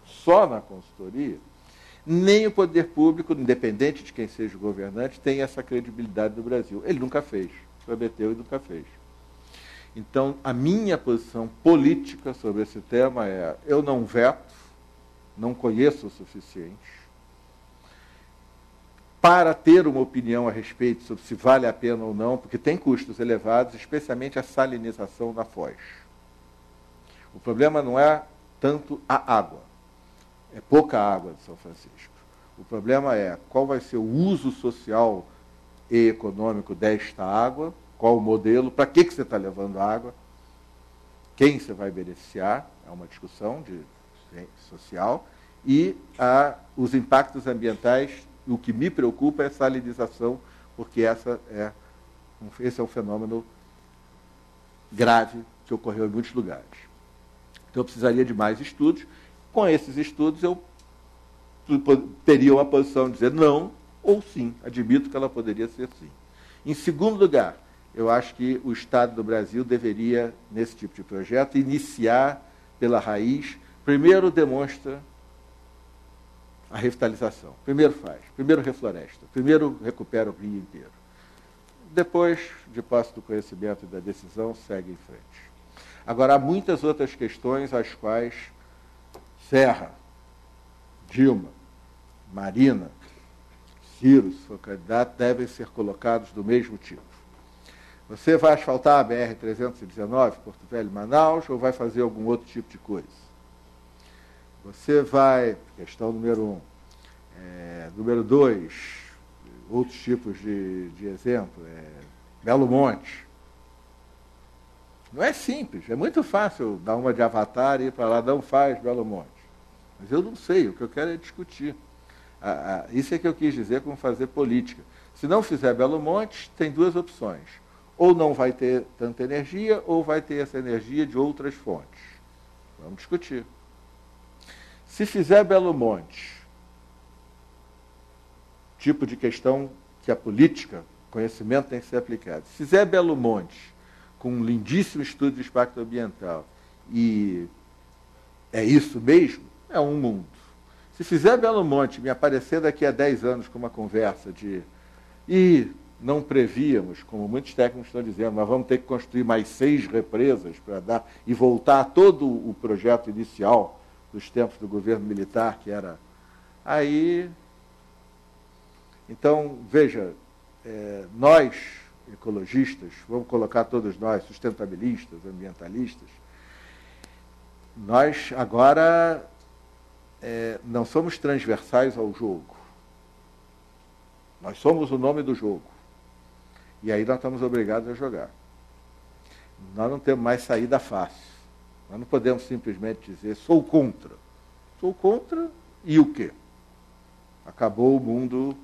só na consultoria. Nem o poder público, independente de quem seja o governante, tem essa credibilidade do Brasil. Ele nunca fez. Prometeu e nunca fez. Então, a minha posição política sobre esse tema é: eu não veto, não conheço o suficiente para ter uma opinião a respeito sobre se vale a pena ou não, porque tem custos elevados, especialmente a salinização da foz. O problema não é tanto a água, é pouca água de São Francisco. O problema é qual vai ser o uso social e econômico desta água, qual o modelo, para que você está levando água, quem você vai beneficiar, é uma discussão social, e os impactos ambientais. O que me preocupa é a salinização, porque esse é um fenômeno grave que ocorreu em muitos lugares. Então, eu precisaria de mais estudos. Com esses estudos, eu teria uma posição de dizer não ou sim. Admito que ela poderia ser sim. Em segundo lugar, eu acho que o Estado do Brasil deveria, nesse tipo de projeto, iniciar pela raiz. Primeiro, demonstra a revitalização. Primeiro faz, primeiro refloresta, primeiro recupera o rio inteiro. Depois, de posse do conhecimento e da decisão, segue em frente. Agora, há muitas outras questões às quais Serra, Dilma, Marina, Ciro, se for candidato, devem ser colocados do mesmo tipo. Você vai asfaltar a BR-319, Porto Velho, Manaus, ou vai fazer algum outro tipo de coisa? Você vai, questão número 1. Número 2, outros tipos de exemplo, Belo Monte. Não é simples, é muito fácil dar uma de Avatar e ir para lá, não faz Belo Monte. Mas eu não sei, o que eu quero é discutir. Isso é que eu quis dizer como fazer política. Se não fizer Belo Monte, tem duas opções. Ou não vai ter tanta energia, ou vai ter essa energia de outras fontes. Vamos discutir. Se fizer Belo Monte, tipo de questão que a política, conhecimento tem que ser aplicado. Se fizer Belo Monte, com um lindíssimo estudo de impacto ambiental, e é isso mesmo, é um mundo. Se fizer Belo Monte, me aparecer daqui a 10 anos com uma conversa de não prevíamos, como muitos técnicos estão dizendo, nós vamos ter que construir mais 6 represas para dar e voltar a todo o projeto inicial dos tempos do governo militar, que era aí. Então, veja, nós, ecologistas, vamos colocar todos nós, sustentabilistas, ambientalistas, nós agora não somos transversais ao jogo. Nós somos o nome do jogo. E aí nós estamos obrigados a jogar. Nós não temos mais saída fácil. Nós não podemos simplesmente dizer, sou contra. Sou contra e o quê? Acabou o mundo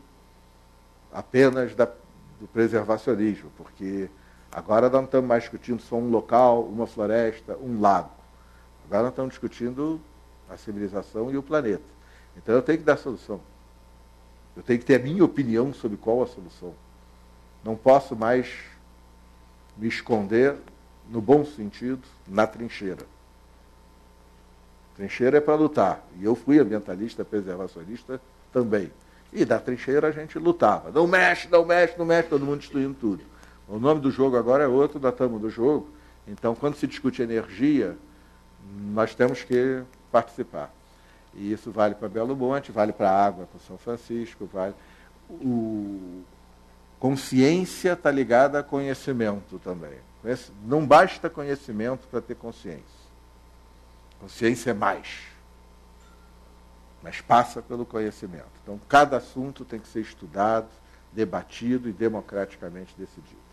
apenas do preservacionismo, porque agora nós não estamos mais discutindo só um local, uma floresta, um lago. Agora nós estamos discutindo a civilização e o planeta. Então eu tenho que dar solução. Eu tenho que ter a minha opinião sobre qual a solução. Não posso mais me esconder, no bom sentido, na trincheira. Trincheira é para lutar. E eu fui ambientalista, preservacionista também. E da trincheira a gente lutava. Não mexe, não mexe, não mexe, todo mundo destruindo tudo. O nome do jogo agora é outro, nós estamos no jogo. Então, quando se discute energia, nós temos que participar. E isso vale para Belo Monte, vale para a água, para São Francisco, vale. Consciência está ligada a conhecimento também. Não basta conhecimento para ter consciência. Consciência é mais. Mas passa pelo conhecimento. Então, cada assunto tem que ser estudado, debatido e democraticamente decidido.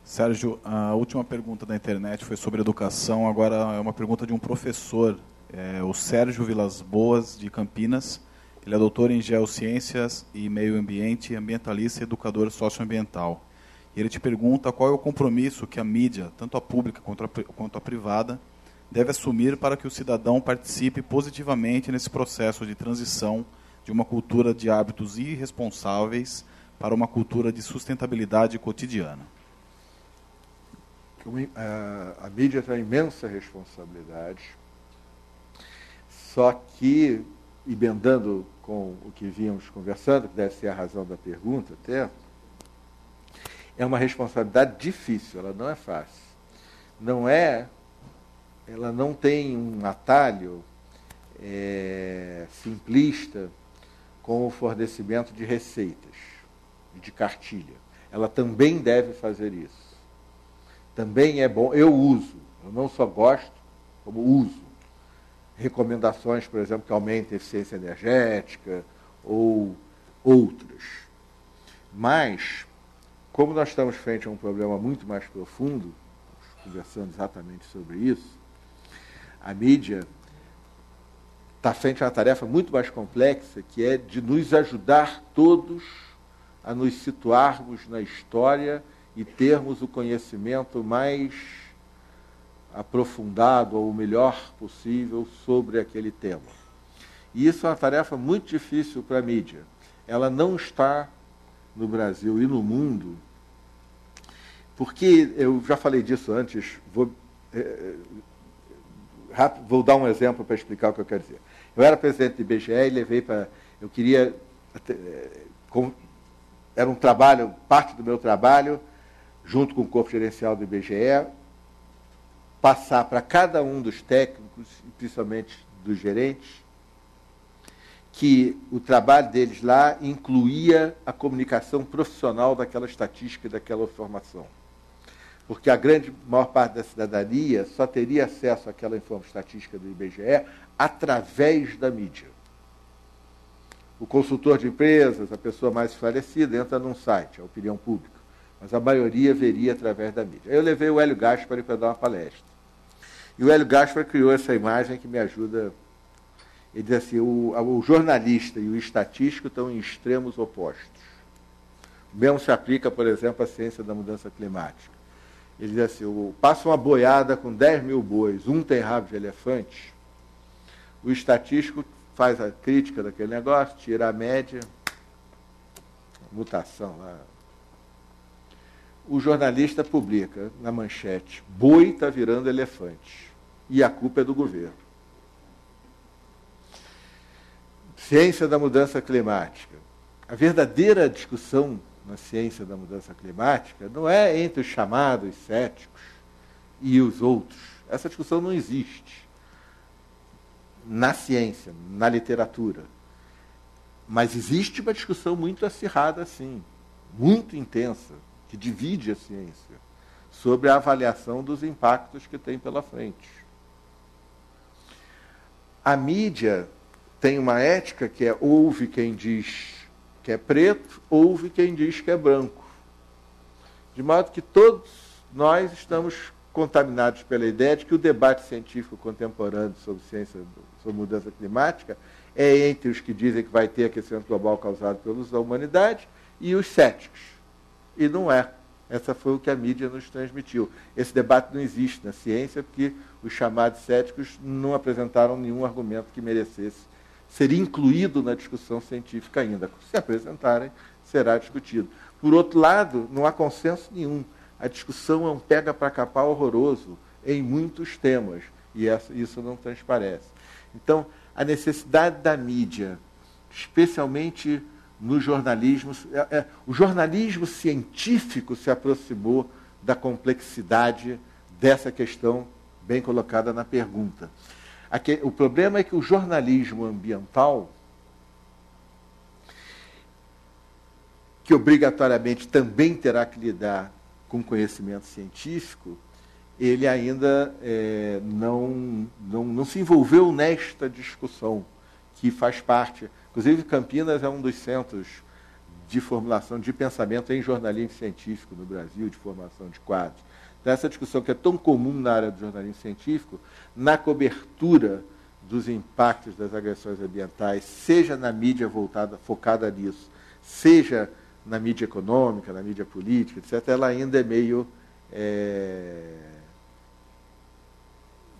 Sérgio, a última pergunta da internet foi sobre educação, agora é uma pergunta de um professor, o Sérgio Vilas Boas, de Campinas. Ele é doutor em Geociências e Meio Ambiente, ambientalista e educador socioambiental. E ele te pergunta qual é o compromisso que a mídia, tanto a pública quanto a privada, deve assumir para que o cidadão participe positivamente nesse processo de transição de uma cultura de hábitos irresponsáveis para uma cultura de sustentabilidade cotidiana. A mídia tem uma imensa responsabilidade, só que, emendando com o que vínhamos conversando, que deve ser a razão da pergunta até, é uma responsabilidade difícil, ela não é fácil. ela não tem um atalho simplista com o fornecimento de receitas, de cartilha. Ela também deve fazer isso. Também é bom, eu uso, eu não só gosto, como uso. Recomendações, por exemplo, que aumentem a eficiência energética ou outras. Mas, como nós estamos frente a um problema muito mais profundo, conversando exatamente sobre isso, a mídia está frente a uma tarefa muito mais complexa, que é de nos ajudar todos a nos situarmos na história e termos o conhecimento mais aprofundado ou o melhor possível sobre aquele tema. E isso é uma tarefa muito difícil para a mídia. Ela não está no Brasil e no mundo, porque eu já falei disso antes, vou dar um exemplo para explicar o que eu quero dizer. Eu era presidente do IBGE e levei para... Eu queria... Era um trabalho, parte do meu trabalho, junto com o corpo gerencial do IBGE, passar para cada um dos técnicos, principalmente dos gerentes, que o trabalho deles lá incluía a comunicação profissional daquela estatística e daquela informação. Porque a maior parte da cidadania só teria acesso àquela informação estatística do IBGE através da mídia. O consultor de empresas, a pessoa mais esclarecida, entra num site, a opinião pública, mas a maioria veria através da mídia. Aí eu levei o Hélio Gaspari para dar uma palestra. E o Hélio Gaspari criou essa imagem que me ajuda. Ele diz assim, o jornalista e o estatístico estão em extremos opostos. O mesmo se aplica, por exemplo, à ciência da mudança climática. Ele diz assim, passa uma boiada com 10 mil bois, um tem rabo de elefante, o estatístico faz a crítica daquele negócio, tira a média, mutação lá. O jornalista publica na manchete, boi está virando elefante, e a culpa é do governo. Ciência da mudança climática. A verdadeira discussão na ciência da mudança climática não é entre os chamados céticos e os outros. Essa discussão não existe na ciência, na literatura. Mas existe uma discussão muito acirrada, sim, muito intensa, que divide a ciência, sobre a avaliação dos impactos que tem pela frente. A mídia tem uma ética que é ouve quem diz que é preto, ouve quem diz que é branco. De modo que todos nós estamos contaminados pela ideia de que o debate científico contemporâneo sobre ciência, sobre mudança climática, é entre os que dizem que vai ter aquecimento global causado pelo uso da humanidade e os céticos. E não é. Essa foi o que a mídia nos transmitiu. Esse debate não existe na ciência, porque os chamados céticos não apresentaram nenhum argumento que merecesse ser incluído na discussão científica ainda. Se apresentarem, será discutido. Por outro lado, não há consenso nenhum. A discussão é um pega-para-capar horroroso em muitos temas, e isso não transparece. Então, a necessidade da mídia, especialmente no jornalismo, o jornalismo científico se aproximou da complexidade dessa questão bem colocada na pergunta. O problema é que o jornalismo ambiental, que obrigatoriamente também terá que lidar com conhecimento científico, ele ainda não se envolveu nesta discussão, que faz parte. Inclusive, Campinas é um dos centros de formulação de pensamento em jornalismo científico no Brasil, de formação de quadros. Então, essa discussão que é tão comum na área do jornalismo científico, na cobertura dos impactos das agressões ambientais, seja na mídia focada nisso, seja na mídia econômica, na mídia política, etc., ela ainda é meio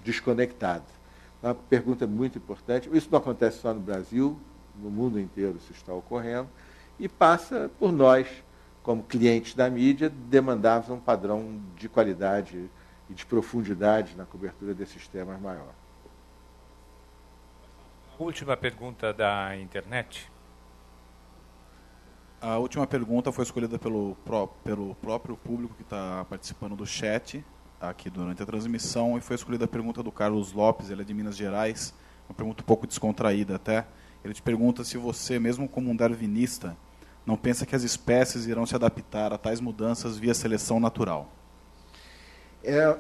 desconectada. Uma pergunta muito importante. Isso não acontece só no Brasil, no mundo inteiro isso está ocorrendo, e passa por nós, como clientes da mídia, demandarmos um padrão de qualidade e de profundidade na cobertura desses temas maior. Última pergunta da internet. A última pergunta foi escolhida pelo próprio público que está participando do chat. aqui durante a transmissão e foi escolhida a pergunta do Carlos Lopes, ele é de Minas Gerais, uma pergunta um pouco descontraída até. Ele te pergunta se você, mesmo como um darwinista, não pensa que as espécies irão se adaptar a tais mudanças via seleção natural.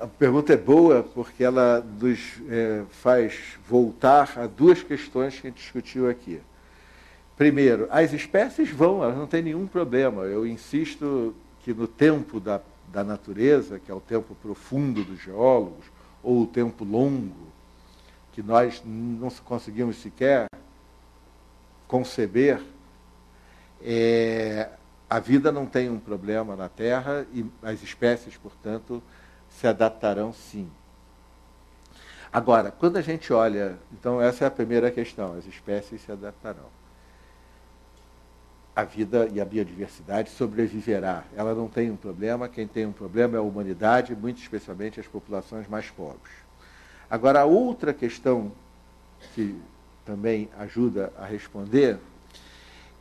A pergunta é boa porque ela nos faz voltar a duas questões que a gente discutiu aqui. Primeiro, as espécies vão, elas não têm nenhum problema. Eu insisto que no tempo da natureza, que é o tempo profundo dos geólogos, ou o tempo longo, que nós não conseguimos sequer conceber, a vida não tem um problema na Terra e as espécies, portanto, se adaptarão sim. Agora, quando a gente olha, então essa é a primeira questão, as espécies se adaptarão. A vida e a biodiversidade sobreviverá. Ela não tem um problema, quem tem um problema é a humanidade, muito especialmente as populações mais pobres. Agora, a outra questão que também ajuda a responder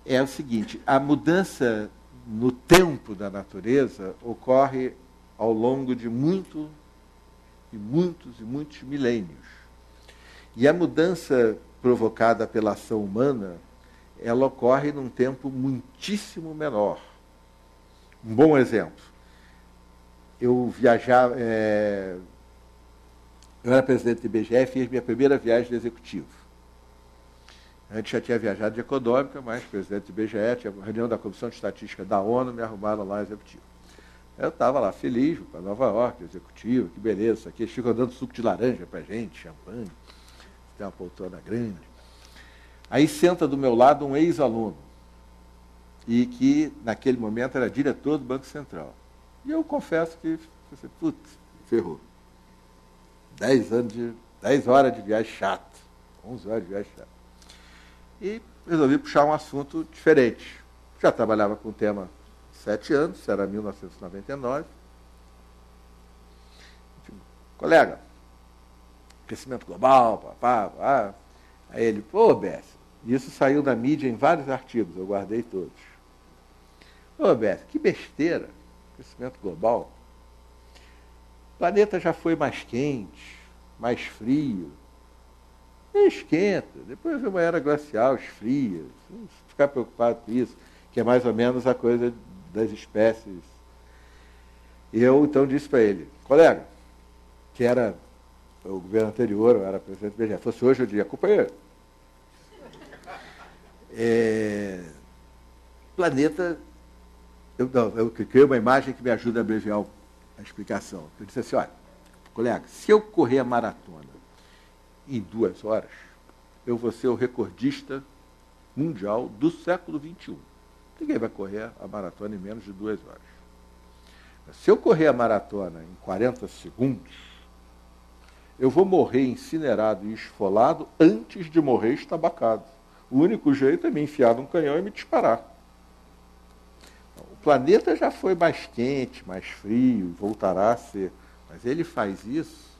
é o seguinte, a mudança no tempo da natureza ocorre ao longo de muitos milênios. E a mudança provocada pela ação humana, ela ocorre num tempo muitíssimo menor. Um bom exemplo, eu viajava, eu era presidente do IBGE, fiz minha primeira viagem de executivo. Antes já tinha viajado de econômica, mas presidente do IBGE, tinha uma reunião da Comissão de Estatística da ONU, me arrumaram lá executivo. Eu estava lá feliz, para Nova York, executivo, que beleza, isso aqui, eles ficam dando suco de laranja para a gente, champanhe, tem uma poltrona grande. Aí senta do meu lado um ex-aluno, e que naquele momento era diretor do Banco Central. E eu confesso que, putz, ferrou. 10 horas de viagem chato, 11 horas de viagem chato. E resolvi puxar um assunto diferente. Já trabalhava com o tema 7 anos, isso era 1999. Colega, aquecimento global, papá. Aí ele, pô, Bessa, isso saiu da mídia em vários artigos, eu guardei todos. Ô, Bessa, que besteira, aquecimento global. O planeta já foi mais quente, mais frio. E esquenta, depois vem uma era glacial, esfria. Não ficar preocupado com isso, que é mais ou menos a coisa das espécies. E eu, então, disse para ele, colega, que era o governo anterior, eu era presidente do IBGE, se fosse hoje, eu diria, companheiro, planeta, eu criei uma imagem que me ajuda a abreviar a explicação. Eu disse assim, olha, colega, se eu correr a maratona em 2 horas, eu vou ser o recordista mundial do século XXI. Ninguém vai correr a maratona em menos de 2 horas. Se eu correr a maratona em 40 segundos, eu vou morrer incinerado e esfolado antes de morrer estabacado. O único jeito é me enfiar num canhão e me disparar. O planeta já foi mais quente, mais frio, voltará a ser. Mas ele faz isso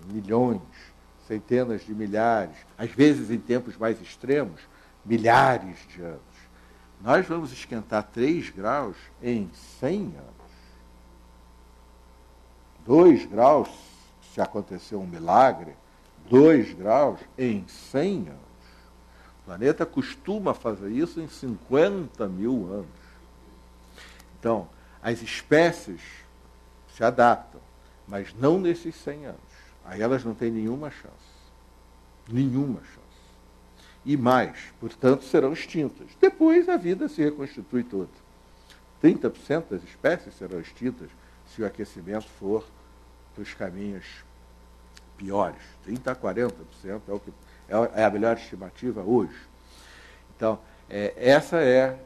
em milhões, centenas de milhares, às vezes em tempos mais extremos, milhares de anos. Nós vamos esquentar 3 graus em 100 anos. 2 graus, se acontecer um milagre, 2 graus em 100 anos. O planeta costuma fazer isso em 50 mil anos. Então, as espécies se adaptam, mas não nesses 100 anos. Aí elas não têm nenhuma chance. Nenhuma chance. E mais, portanto, serão extintas. Depois a vida se reconstitui toda. 30% das espécies serão extintas se o aquecimento for para os caminhos piores. 30% a 40% é a melhor estimativa hoje. Então, essa é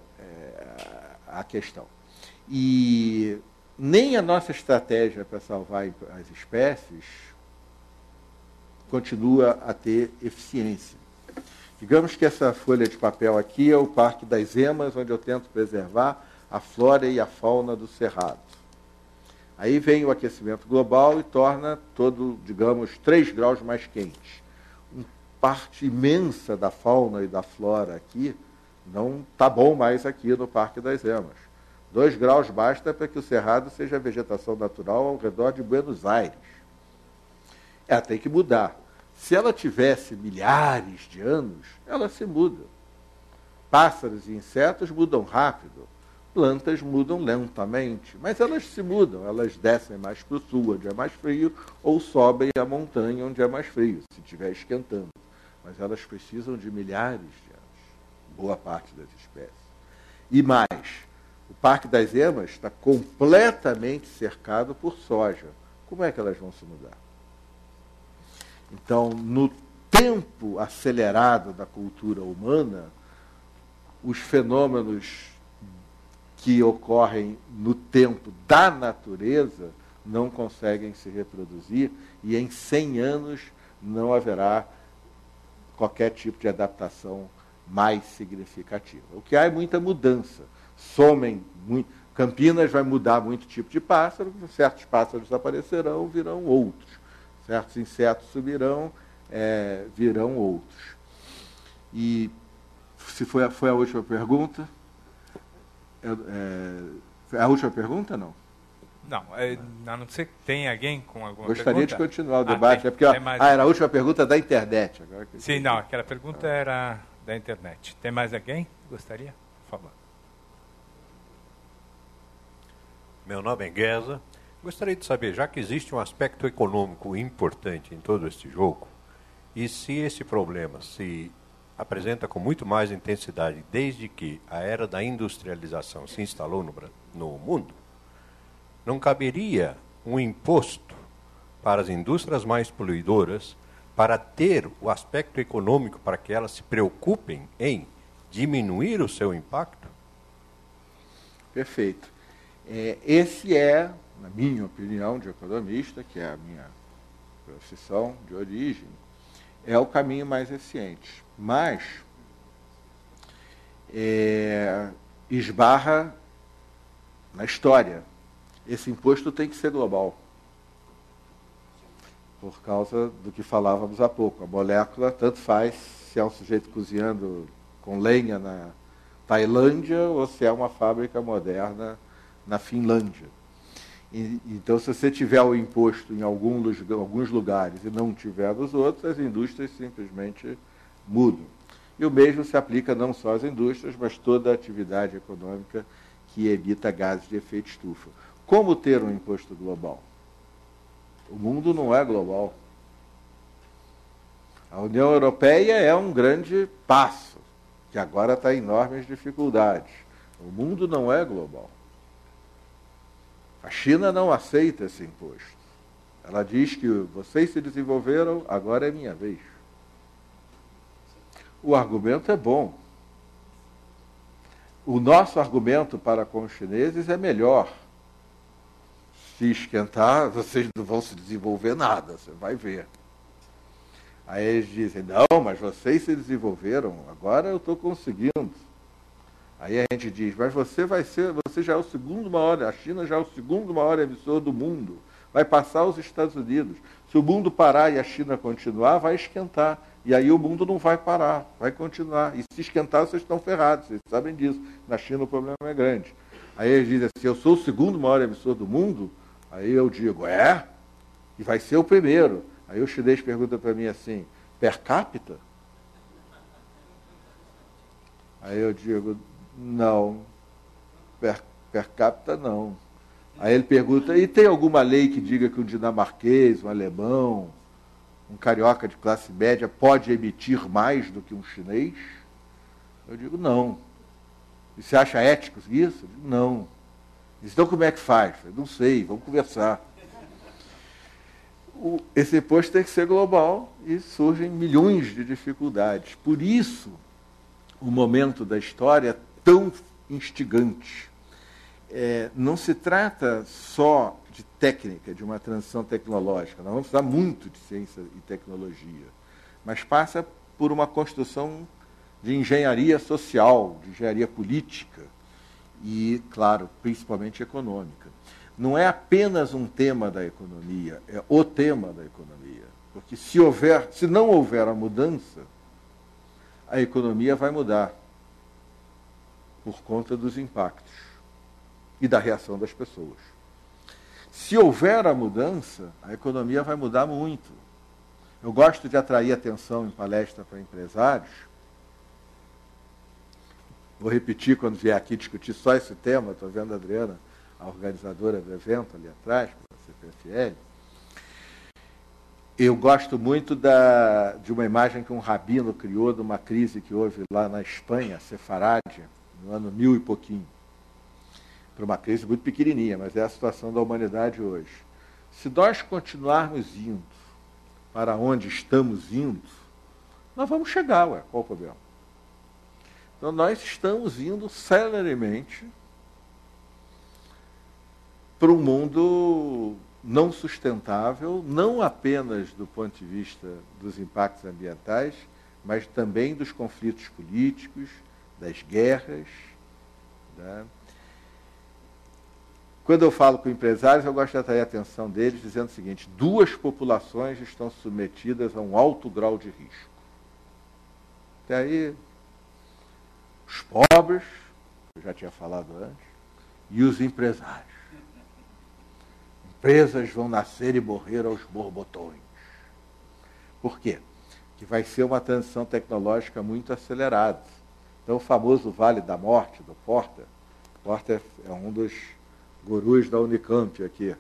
a questão. E nem a nossa estratégia para salvar as espécies continua a ter eficiência. Digamos que essa folha de papel aqui é o Parque das Emas, onde eu tento preservar a flora e a fauna do Cerrado. Aí vem o aquecimento global e torna todo, digamos, 3 graus mais quente. Uma parte imensa da fauna e da flora aqui não está bom mais aqui no Parque das Emas. 2 graus basta para que o Cerrado seja vegetação natural ao redor de Buenos Aires. Ela tem que mudar. Se ela tivesse milhares de anos, ela se muda. Pássaros e insetos mudam rápido, plantas mudam lentamente, mas elas se mudam, elas descem mais para o sul, onde é mais frio, ou sobem a montanha, onde é mais frio, se estiver esquentando. Mas elas precisam de milhares de anos, boa parte das espécies. E mais, o Parque das Emas está completamente cercado por soja. Como é que elas vão se mudar? Então, no tempo acelerado da cultura humana, os fenômenos que ocorrem no tempo da natureza não conseguem se reproduzir e em 100 anos não haverá qualquer tipo de adaptação mais significativa. O que há é muita mudança. Campinas vai mudar muito tipo de pássaro, certos pássaros aparecerão, virão outros. Certos insetos subirão, virão outros. E se foi a última pergunta? A última pergunta, não? Não, a não ser que tenha alguém com alguma Gostaria pergunta. de continuar o debate. Porque era a última pergunta da internet. Agora Sim, não, aquela pergunta era da internet. Tem mais alguém? Gostaria? Por favor. Meu nome é Gueza. Gostaria de saber, já que existe um aspecto econômico importante em todo este jogo, e se esse problema se apresenta com muito mais intensidade desde que a era da industrialização se instalou no mundo, não caberia um imposto para as indústrias mais poluidoras para ter o aspecto econômico para que elas se preocupem em diminuir o seu impacto? Perfeito. Esse é, na minha opinião de economista, que é a minha profissão de origem, é o caminho mais eficiente. Mas esbarra na história. Esse imposto tem que ser global. Por causa do que falávamos há pouco. A molécula, tanto faz se é um sujeito cozinhando com lenha na Tailândia ou se é uma fábrica moderna na Finlândia. Então, se você tiver o imposto em alguns lugares e não tiver nos outros, as indústrias simplesmente mudam. E o mesmo se aplica não só às indústrias, mas toda a atividade econômica que emita gases de efeito estufa. Como ter um imposto global? O mundo não é global. A União Europeia é um grande passo, que agora está em enormes dificuldades. O mundo não é global. A China não aceita esse imposto. Ela diz que vocês se desenvolveram, agora é minha vez. O argumento é bom. O nosso argumento para com os chineses é melhor. Se esquentar, vocês não vão se desenvolver nada, você vai ver. Aí eles dizem, não, mas vocês se desenvolveram, agora eu estou conseguindo. Aí a gente diz, mas você já é o segundo maior, a China já é o segundo maior emissor do mundo. Vai passar os Estados Unidos. Se o mundo parar e a China continuar, vai esquentar. E aí o mundo não vai parar, vai continuar. E se esquentar, vocês estão ferrados, vocês sabem disso. Na China o problema é grande. Aí eles dizem assim, eu sou o segundo maior emissor do mundo? Aí eu digo, e vai ser o primeiro. Aí o chinês pergunta para mim assim, per capita? Aí eu digo, não, per capita não. Aí ele pergunta, e tem alguma lei que diga que um dinamarquês, um alemão, um carioca de classe média pode emitir mais do que um chinês? Eu digo, não. E você acha ético isso? Eu digo, não. Então como é que faz? Eu não sei, vamos conversar. Esse imposto tem que ser global e surgem milhões de dificuldades. Por isso, o momento da história é tão instigante. Não se trata só de técnica, de uma transição tecnológica. Nós vamos precisar muito de ciência e tecnologia. Mas passa por uma construção de engenharia social, de engenharia política e, claro, principalmente econômica. Não é apenas um tema da economia, é o tema da economia. Porque se não houver a mudança, a economia vai mudar por conta dos impactos. e da reação das pessoas. Se houver a mudança, a economia vai mudar muito. Eu gosto de atrair atenção em palestra para empresários. Vou repetir quando vier aqui discutir só esse tema. Estou vendo a Adriana, a organizadora do evento, ali atrás, para a CPFL. Eu gosto muito de uma imagem que um rabino criou de uma crise que houve lá na Espanha, Sefarádia, no ano 1000 e pouquinho. Para uma crise muito pequenininha, mas é a situação da humanidade hoje. Se nós continuarmos indo para onde estamos indo, nós vamos chegar, qual o problema? Então, nós estamos indo celeremente para um mundo não sustentável, não apenas do ponto de vista dos impactos ambientais, mas também dos conflitos políticos, das guerras. Né? Quando eu falo com empresários, eu gosto de atrair a atenção deles dizendo o seguinte: 2 populações estão submetidas a um alto grau de risco. Até aí, os pobres, eu já tinha falado antes, e os empresários. Empresas vão nascer e morrer aos borbotões. Por quê? Que vai ser uma transição tecnológica muito acelerada. Então, o famoso Vale da Morte, do Porter é um dos gurus da Unicamp aqui.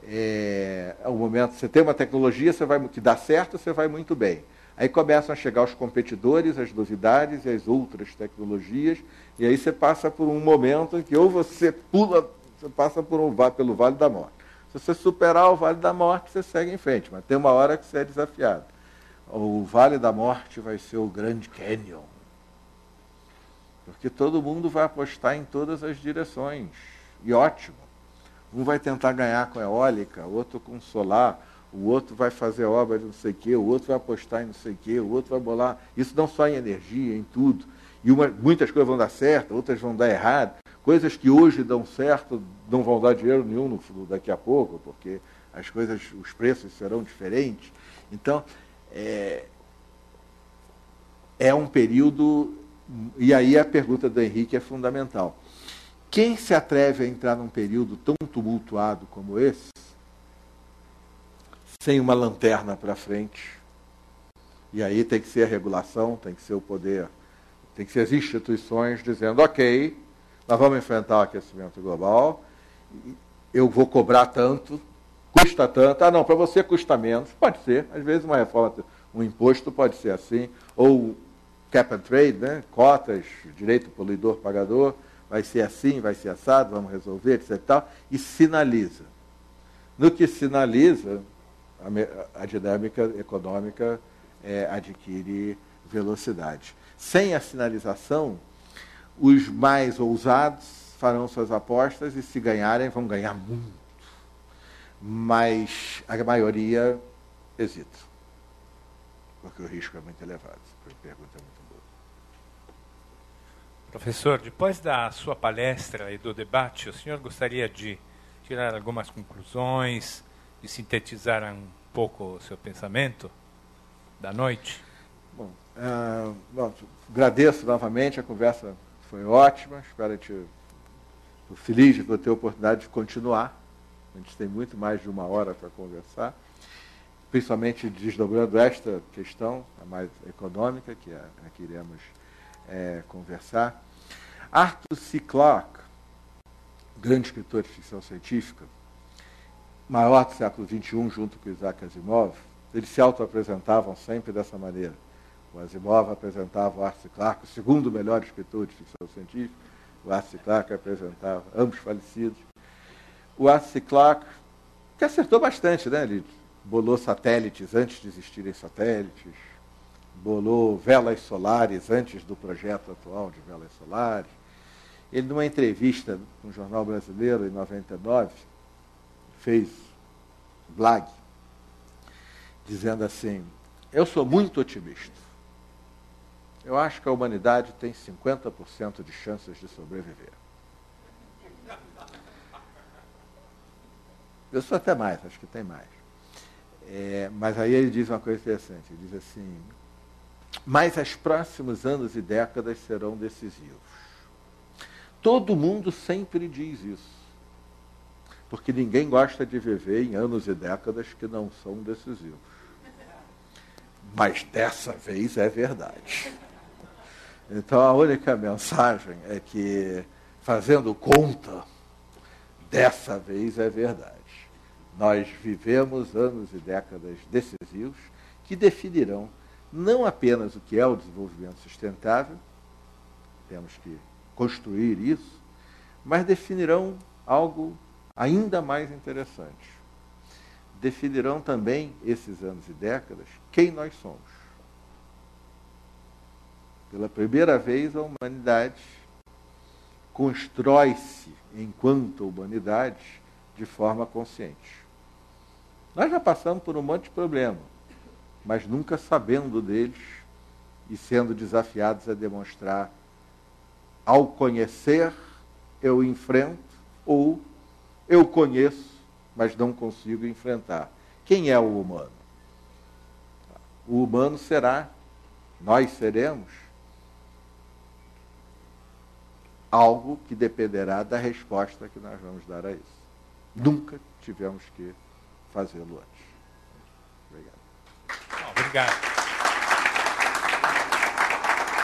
É um momento, você tem uma tecnologia que dá certo, você vai muito bem. Aí começam a chegar os competidores, as novidades e as outras tecnologias, e aí você passa por um momento em que ou você passa pelo Vale da Morte. Se você superar o Vale da Morte, você segue em frente, mas tem uma hora que você é desafiado. O Vale da Morte vai ser o Grand Canyon, porque todo mundo vai apostar em todas as direções, e ótimo. Um vai tentar ganhar com eólica, outro com solar, o outro vai fazer obra de não sei o quê, o outro vai apostar em não sei o quê, o outro vai bolar. Isso não só em energia, em tudo. E muitas coisas vão dar certo, outras vão dar errado. Coisas que hoje dão certo não vão dar dinheiro nenhum daqui a pouco, porque os preços serão diferentes. Então, é um período... E aí a pergunta do Henrique é fundamental. Quem se atreve a entrar num período tão tumultuado como esse, sem uma lanterna para frente? E aí tem que ser a regulação, tem que ser o poder, tem que ser as instituições dizendo: ok, nós vamos enfrentar o aquecimento global, eu vou cobrar tanto, custa tanto. Ah, não, para você custa menos. Pode ser, às vezes uma reforma, um imposto pode ser assim, ou cap and trade, né? Cotas, direito poluidor-pagador, vai ser assim, vai ser assado, vamos resolver, etc. E sinaliza. No que sinaliza, a dinâmica econômica adquire velocidade. Sem a sinalização, os mais ousados farão suas apostas e, se ganharem, vão ganhar muito. Mas a maioria hesita, porque o risco é muito elevado. A pergunta é muito boa. Professor, depois da sua palestra e do debate, o senhor gostaria de tirar algumas conclusões, de sintetizar um pouco o seu pensamento da noite? Bom, agradeço novamente, a conversa foi ótima, estou feliz de ter a oportunidade de continuar. A gente tem muito mais de 1 hora para conversar, principalmente desdobrando esta questão, a mais econômica, que é a que iremos conversar. Arthur C. Clarke, grande escritor de ficção científica, maior do século XXI, junto com Isaac Asimov, eles se auto-apresentavam sempre dessa maneira. O Asimov apresentava o Arthur C. Clarke, o segundo melhor escritor de ficção científica. O Arthur C. Clarke apresentava, ambos falecidos. O Arthur C. Clarke, que acertou bastante, né? Ele bolou satélites antes de existirem satélites, bolou velas solares antes do projeto atual de velas solares. Ele, numa entrevista com o Jornal Brasileiro, em 99, fez blog, dizendo assim: eu sou muito otimista. Eu acho que a humanidade tem 50% de chances de sobreviver. Eu sou até mais, acho que tem mais. Mas aí ele diz uma coisa interessante, ele diz assim: mas os próximos anos e décadas serão decisivos. Todo mundo sempre diz isso. Porque ninguém gosta de viver em anos e décadas que não são decisivos. Mas dessa vez é verdade. Então a única mensagem é que, fazendo conta, dessa vez é verdade. Nós vivemos anos e décadas decisivos que definirão não apenas o que é o desenvolvimento sustentável, temos que construir isso, mas definirão algo ainda mais interessante. Definirão também, esses anos e décadas, quem nós somos. Pela primeira vez, a humanidade constrói-se, enquanto humanidade, de forma consciente. Nós já passamos por um monte de problemas, mas nunca sabendo deles e sendo desafiados a demonstrar, ao conhecer, eu enfrento, ou eu conheço, mas não consigo enfrentar. Quem é o humano? O humano será, nós seremos, algo que dependerá da resposta que nós vamos dar a isso. Nunca tivemos que fazê-lo antes. Obrigado. Obrigado.